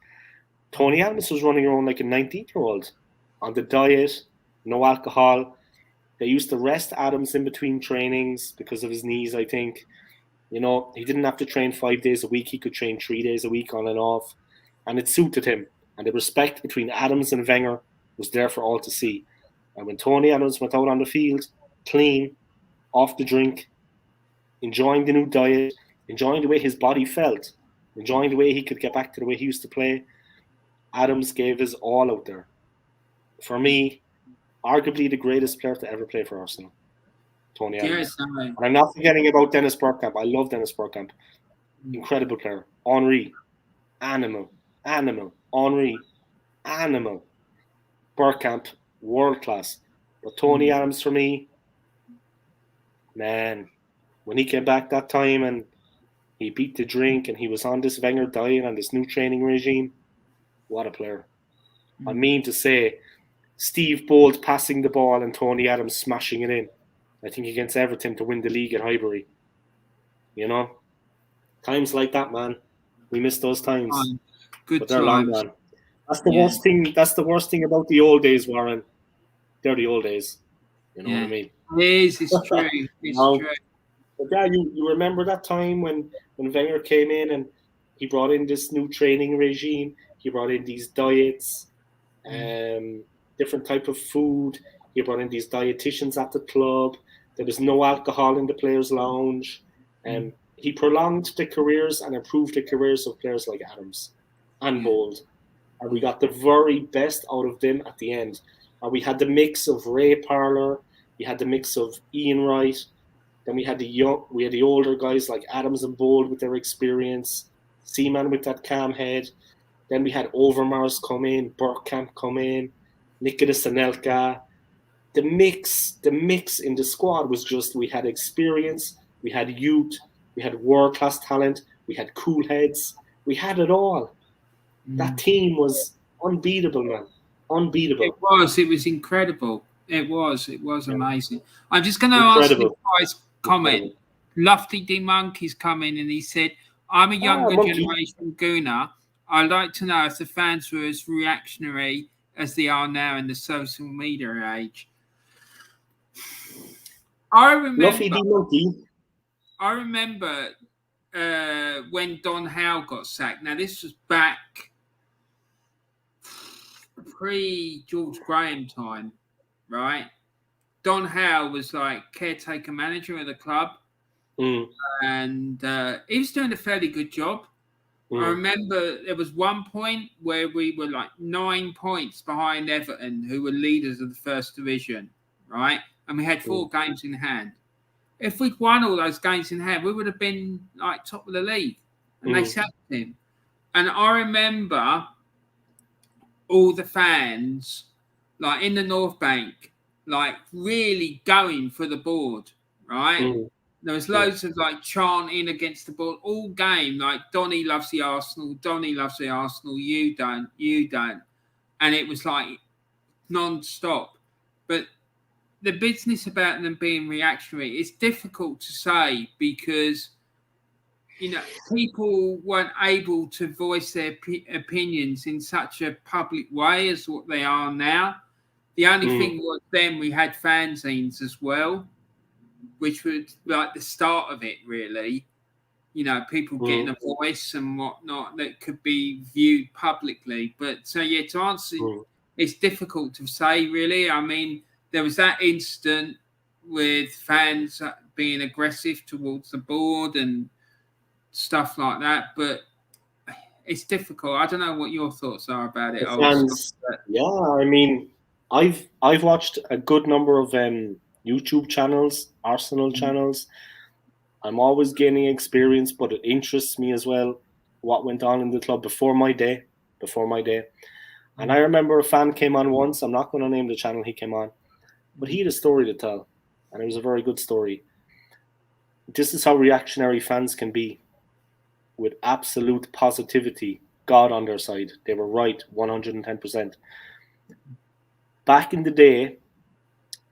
Tony Adams was running around like a 19-year-old on the diet, no alcohol. They used to rest Adams in between trainings because of his knees, I think. You know, he didn't have to train 5 days a week. He could train 3 days a week on and off. And it suited him. And the respect between Adams and Wenger was there for all to see. And when Tony Adams went out on the field, clean, off the drink, enjoying the new diet, enjoying the way his body felt, enjoying the way he could get back to the way he used to play, Adams gave his all out there. For me, arguably the greatest player to ever play for Arsenal, Tony Adams. And I'm not forgetting about Dennis Bergkamp. I love Dennis Bergkamp. Incredible player. Henry, animal. Henry, animal. Bergkamp, world class. But Tony Adams for me, man, when he came back that time and he beat the drink and he was on this Wenger diet and this new training regime, what a player. I mean to say, Steve Bold passing the ball and Tony Adams smashing it in, I think against Everton to win the league at Highbury. You know? Times like that, man. We miss those times. But they're long gone. That's the worst thing. That's the worst thing about the old days, Warren. They're the old days. You know what I mean? It is. It's true. It's true. But yeah, you remember that time when Wenger came in and he brought in this new training regime. He brought in these diets, different type of food. He brought in these dietitians at the club. There was no alcohol in the players' lounge. And he prolonged the careers and improved the careers of players like Adams and Bold. And we got the very best out of them at the end. And we had the mix of Ray Parler. We had the mix of Ian Wright. Then we had the older guys like Adams and Bold with their experience. Seaman with that calm head. Then we had Overmars come in, Bergkamp come in, Nicolas Anelka. The mix in the squad was just, we had experience, we had youth, we had world-class talent, we had cool heads. We had it all. That team was unbeatable, man. Unbeatable. It was incredible. It was amazing. I'm just going to ask you guys comment. Lofty D Monkey's come in and he said, I'm a younger generation Gunner. I'd like to know if the fans were as reactionary as they are now in the social media age. I remember when Don Howe got sacked. Now, this was back pre-George Graham time, right? Don Howe was like caretaker manager of the club. And he was doing a fairly good job. I remember there was one point where we were like 9 points behind Everton, who were leaders of the first division, right? And we had 4 games in hand. If we'd won all those games in hand, we would have been like top of the league. And they sacked him. And I remember all the fans, like in the North Bank, like really going for the board, right? There was loads of like chanting against the board all game, like Donny loves the Arsenal, Donny loves the Arsenal, you don't. And it was like non-stop. But the business about them being reactionary is difficult to say because, people weren't able to voice their opinions in such a public way as what they are now. The only thing was then we had fanzines as well, which was like the start of it, really. People getting a voice and whatnot that could be viewed publicly. But so, to answer, it's difficult to say, really. I mean, there was that incident with fans being aggressive towards the board and stuff like that, but it's difficult. I don't know what your thoughts are about it. Fans, I mean, I've watched a good number of YouTube channels, Arsenal channels. I'm always gaining experience, but it interests me as well what went on in the club before my day. And I remember a fan came on once. I'm not going to name the channel he came on, but he had a story to tell, and it was a very good story. This is how reactionary fans can be, with absolute positivity, God on their side. They were right, 110%. Back in the day,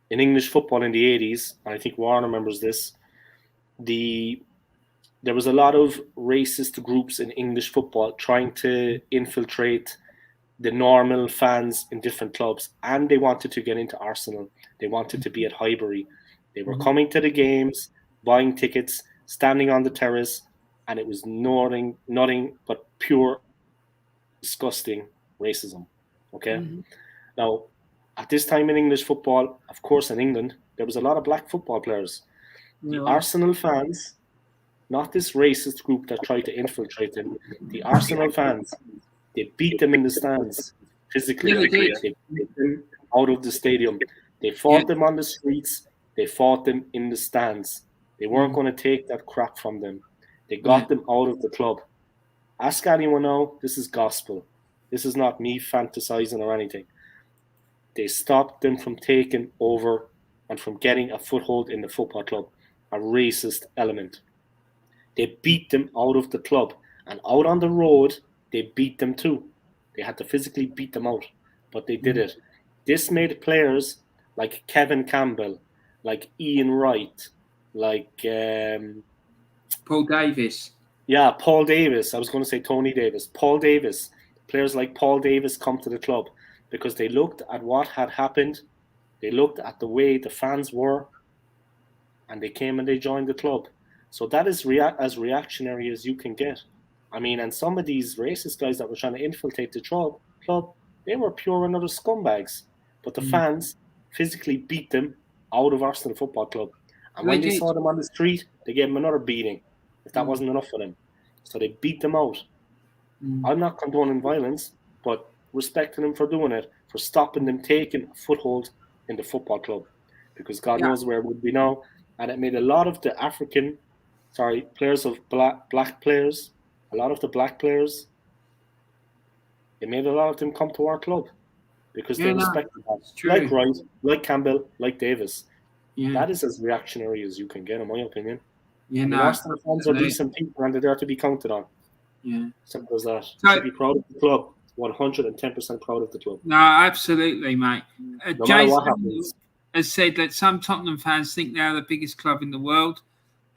in English football in the 80s, and I think Warren remembers this, there was a lot of racist groups in English football trying to infiltrate the normal fans in different clubs, and they wanted to get into Arsenal. They wanted to be at Highbury. They were coming to the games, buying tickets, standing on the terrace, and it was nothing but pure, disgusting racism. Okay? Now, at this time in English football, of course in England, there was a lot of black football players. The Arsenal fans, not this racist group that tried to infiltrate them, the Arsenal fans, they beat them in the stands physically. They beat them out of the stadium. They fought them on the streets. They fought them in the stands. They weren't going to take that crap from them. They got them out of the club. Ask anyone now, this is gospel. This is not me fantasizing or anything. They stopped them from taking over and from getting a foothold in the football club, a racist element. They beat them out of the club. And out on the road, they beat them too. They had to physically beat them out, but they did it. This made players like Kevin Campbell, like Ian Wright, like Paul Davis. Yeah, Paul Davis. I was going to say Tony Davis. Paul Davis. Players like Paul Davis come to the club because they looked at what had happened. They looked at the way the fans were, and they came and they joined the club. So that is as reactionary as you can get. I mean, and some of these racist guys that were trying to infiltrate the club, they were pure and utter scumbags. But the fans physically beat them out of Arsenal Football Club. And when they saw them on the street, they gave them another beating, if that wasn't enough for them. So they beat them out. I'm not condoning violence, but respecting them for doing it, for stopping them taking a foothold in the football club. Because God knows where it would be now. And it made a lot of the players of black players, a lot of the black players, it made a lot of them come to our club because they respected us. Like Wright, like Campbell, like Davis. That is as reactionary as you can get, in my opinion. Arsenal fans are decent people and they're there to be counted on. Simple as that. So, should be proud of the club. 110% proud of the club. No, absolutely, mate. No matter what happens. Has said that some Tottenham fans think they're the biggest club in the world.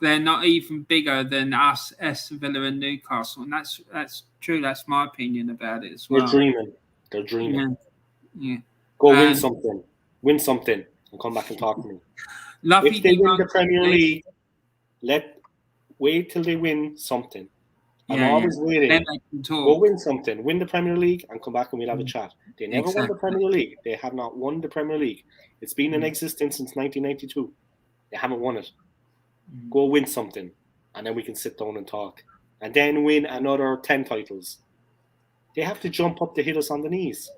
They're not even bigger than us, Aston Villa and Newcastle. And that's true. That's my opinion about it as well. They're dreaming. Yeah. Go win something. Win something and come back and talk to me. If they win the Premier League, wait till they win something. I'm always waiting. Go win something. Win the Premier League and come back and we'll have a chat. They never won the Premier League. They have not won the Premier League. It's been in existence since 1992. They haven't won it. Go win something, and then we can sit down and talk. And then win another 10 titles. They have to jump up to hit us on the knees,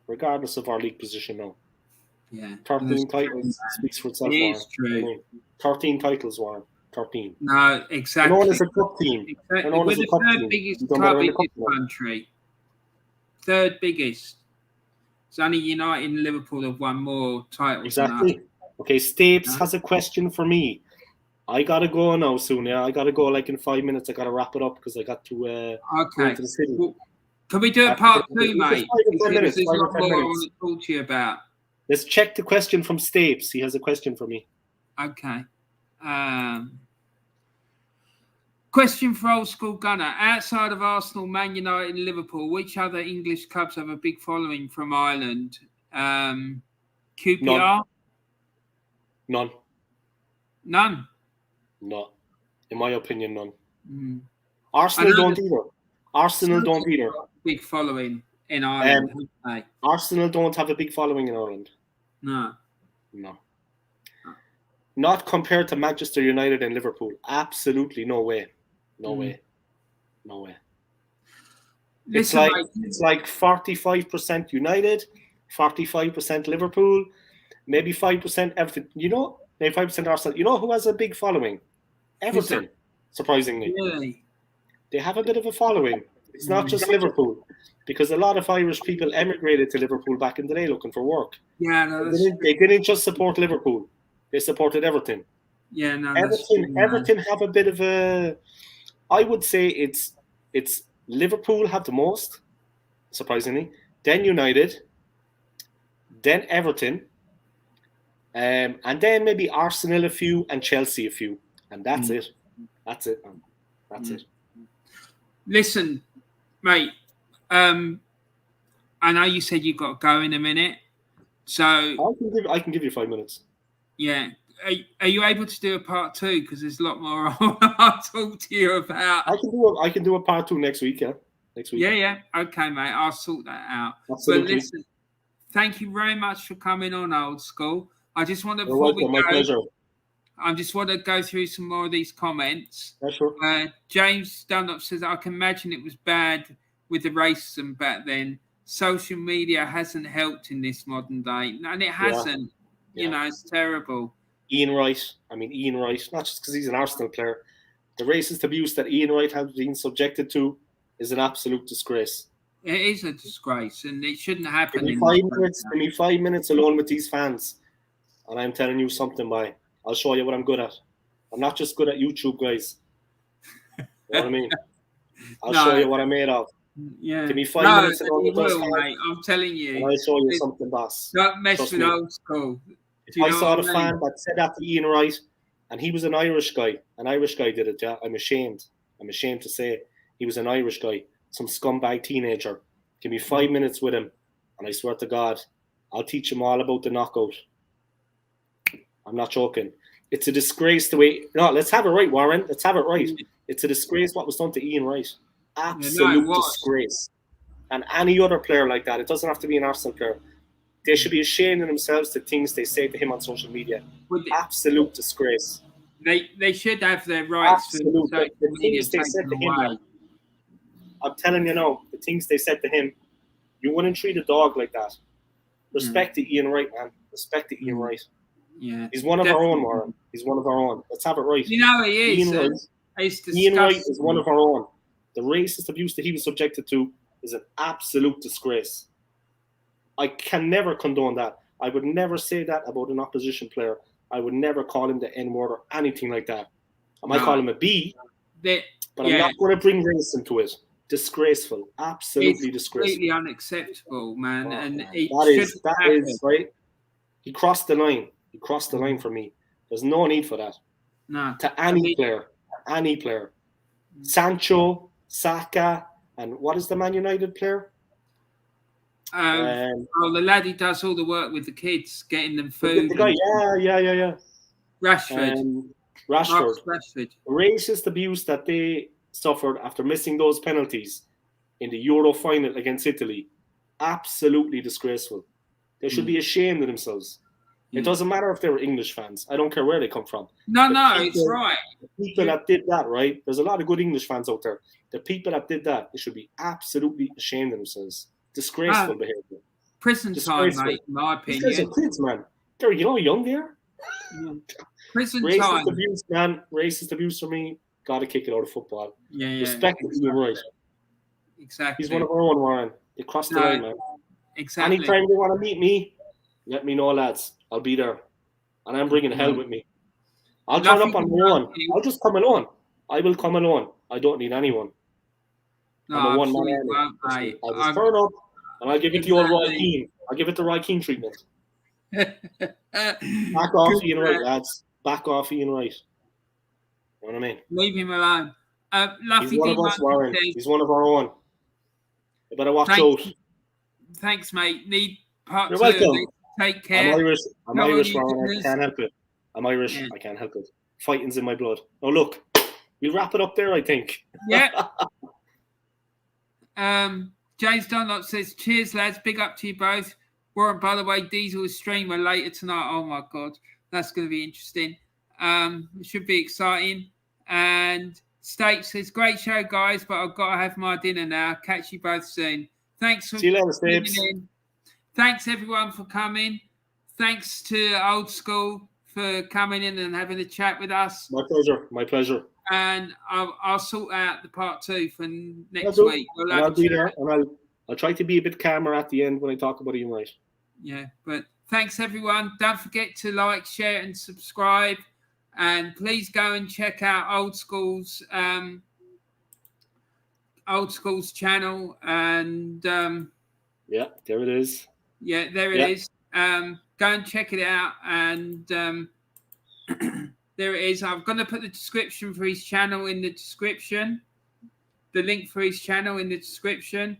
regardless of our league position now. 13 titles speaks for itself. It is true. 13 titles, Warren. 13. No, exactly. They're known as a cup team. Exactly. We're the third biggest club in this country. Third biggest. It's only United and Liverpool have won more titles. Exactly. Okay, Stapes has a question for me. I gotta go now soon. I gotta go like in 5 minutes. I gotta wrap it up because I got to go into the city. Well, can we do a part two, mate? There's a lot more I want to talk to you about. Let's check the question from Stapes. He has a question for me. Okay. Question for Old Skool Gunner. Outside of Arsenal, Man United and Liverpool, which other English clubs have a big following from Ireland? QPR? None. None? No. In my opinion, none. Mm. Arsenal don't either. Arsenal don't either. Big following in Ireland, haven't they? Arsenal don't have a big following in Ireland. No. Not compared to Manchester United and Liverpool. Absolutely no way. No way. It's like 45% United, 45% Liverpool, maybe 5% Everton. Maybe 5% Arsenal. You know who has a big following? Everton, surprisingly. Really? They have a bit of a following. It's not just Liverpool, because a lot of Irish people emigrated to Liverpool back in the day looking for work. Yeah, no, they didn't just support Liverpool. They supported Everton. Yeah, no. Everton have a bit of a. I would say it's Liverpool have the most, surprisingly. Then United. Then Everton. And then maybe Arsenal a few and Chelsea a few, and that's it. That's it, man. That's it. Listen, mate. I know you said you've got to go in a minute, so I can give you 5 minutes. Yeah. Are you able to do a part 2? Because there's a lot more I want to talk to you about. I can do a part 2 next week. Yeah. Next week. Yeah. Okay, mate. I'll sort that out. Absolutely. But listen, thank you very much for coming on, Old Skool. I just want to my pleasure. I just want to go through some more of these comments. Yeah, sure. James Dunlop says, I can imagine it was bad with the racism back then. Social media hasn't helped in this modern day. And it hasn't. Yeah. You know, it's terrible. Ian Wright, not just because he's an Arsenal player. The racist abuse that Ian Wright has been subjected to is an absolute disgrace. It is a disgrace, and it shouldn't happen. Give me 5 minutes alone with these fans, and I'm telling you something, boy. I'll show you what I'm good at. I'm not just good at YouTube, guys. You know what I mean? I'll show you what I'm made of. Yeah. Give me 5 minutes alone with those fans, mate. I'm telling you. and I'll show you something, boss. Don't mess with Old Skool. If I saw the fan that said that to Ian Wright, and he was an Irish guy did it, yeah, I'm ashamed to say it. He was an Irish guy, some scumbag teenager. Give me 5 minutes with him, and I swear to God, I'll teach him all about the knockout. I'm not joking. It's a disgrace the way... No, let's have it right, Warren. Let's have it right. It's a disgrace what was done to Ian Wright. Absolute disgrace. And any other player like that, it doesn't have to be an Arsenal player. They should be ashamed of themselves to things they say to him on social media. Absolute disgrace. They should have their rights. Absolute. The things they said to him, I'm telling you now, the things they said to him, you wouldn't treat a dog like that. Respect to Ian Wright, man. Respect to Ian Wright. Yeah. He's one of our own, Warren. He's one of our own. Let's have it right. You know he is. Ian Wright is one of our own. The racist abuse that he was subjected to is an absolute disgrace. I can never condone that. I would never say that about an opposition player. I would never call him the N-word or anything like that. I might call him a B, but I'm not going to bring race into it. Disgraceful. Absolutely disgraceful. Completely unacceptable, man. That is right. He crossed the line. He crossed the line for me. There's no need for that. No. To any player. Sancho, Saka, and what is the Man United player? The lad who does all the work with the kids, getting them food. The guy, yeah. Rashford. The racist abuse that they suffered after missing those penalties in the Euro final against Italy. Absolutely disgraceful. They should be ashamed of themselves. It doesn't matter if they were English fans. I don't care where they come from. It's right. The people that did that, right? There's a lot of good English fans out there. The people that did that, they should be absolutely ashamed of themselves. Disgraceful behavior. Prison time, mate, in my opinion. These guys are kids, man. They're, young there. Prison racist time. Abuse, man. Racist abuse for me. Got to kick it out of football. Yeah. Respect Ian Wright. Exactly. He's one of our own, Warren. They crossed the line, man. Exactly. Anytime they want to meet me, let me know, lads. I'll be there. And I'm bringing hell with me. I'll turn up on my own. I'll just come alone. I will come alone. I don't need anyone. I'm a one-man army. I'll just turn up and I'll give it the old Roy Keane. I'll give it the Roy Keane treatment. Back off, Ian Wright, lads. Back off, Ian Wright. You know what I mean? Leave him alone. He's one of us, Warren. He's one of our own. You better watch out. Thanks, mate. Need part You're 2. welcome. Take care. I'm Irish, Warren. I can't help it. I'm Irish. Yeah. I can't help it. Fighting's in my blood. Oh, look. We'll wrap it up there, I think. Yeah. James Dunlop says, cheers, lads. Big up to you both. Warren, by the way, Diesel is streamer later tonight. Oh, my God. That's going to be interesting. It should be exciting. And State says, great show, guys, but I've got to have my dinner now. Catch you both soon. Thanks for See you later, Stapes. Thanks, everyone, for coming. Thanks to Old Skool for coming in and having a chat with us. My pleasure. My pleasure. And I'll sort out the part 2 for next week. I'll be there, and I'll try to be a bit calmer at the end when I talk about Ian Wright. Yeah, but thanks, everyone. Don't forget to like, share, and subscribe. And please go and check out Old Skool's channel. And yeah, there it is. Yeah, there it is. Go and check it out. And there it is. I'm going to put the description for his channel in the description. The link for his channel in the description.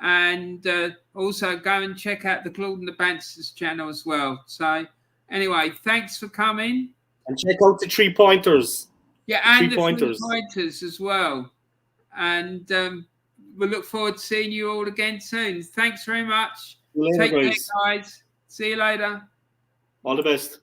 And also go and check out the Claude and the Bansta's channel as well. So anyway, thanks for coming. And check out the 3-pointers. Yeah, and the 3-pointers as well. And we'll look forward to seeing you all again soon. Thanks very much. Later, Take care, guys. See you later. All the best.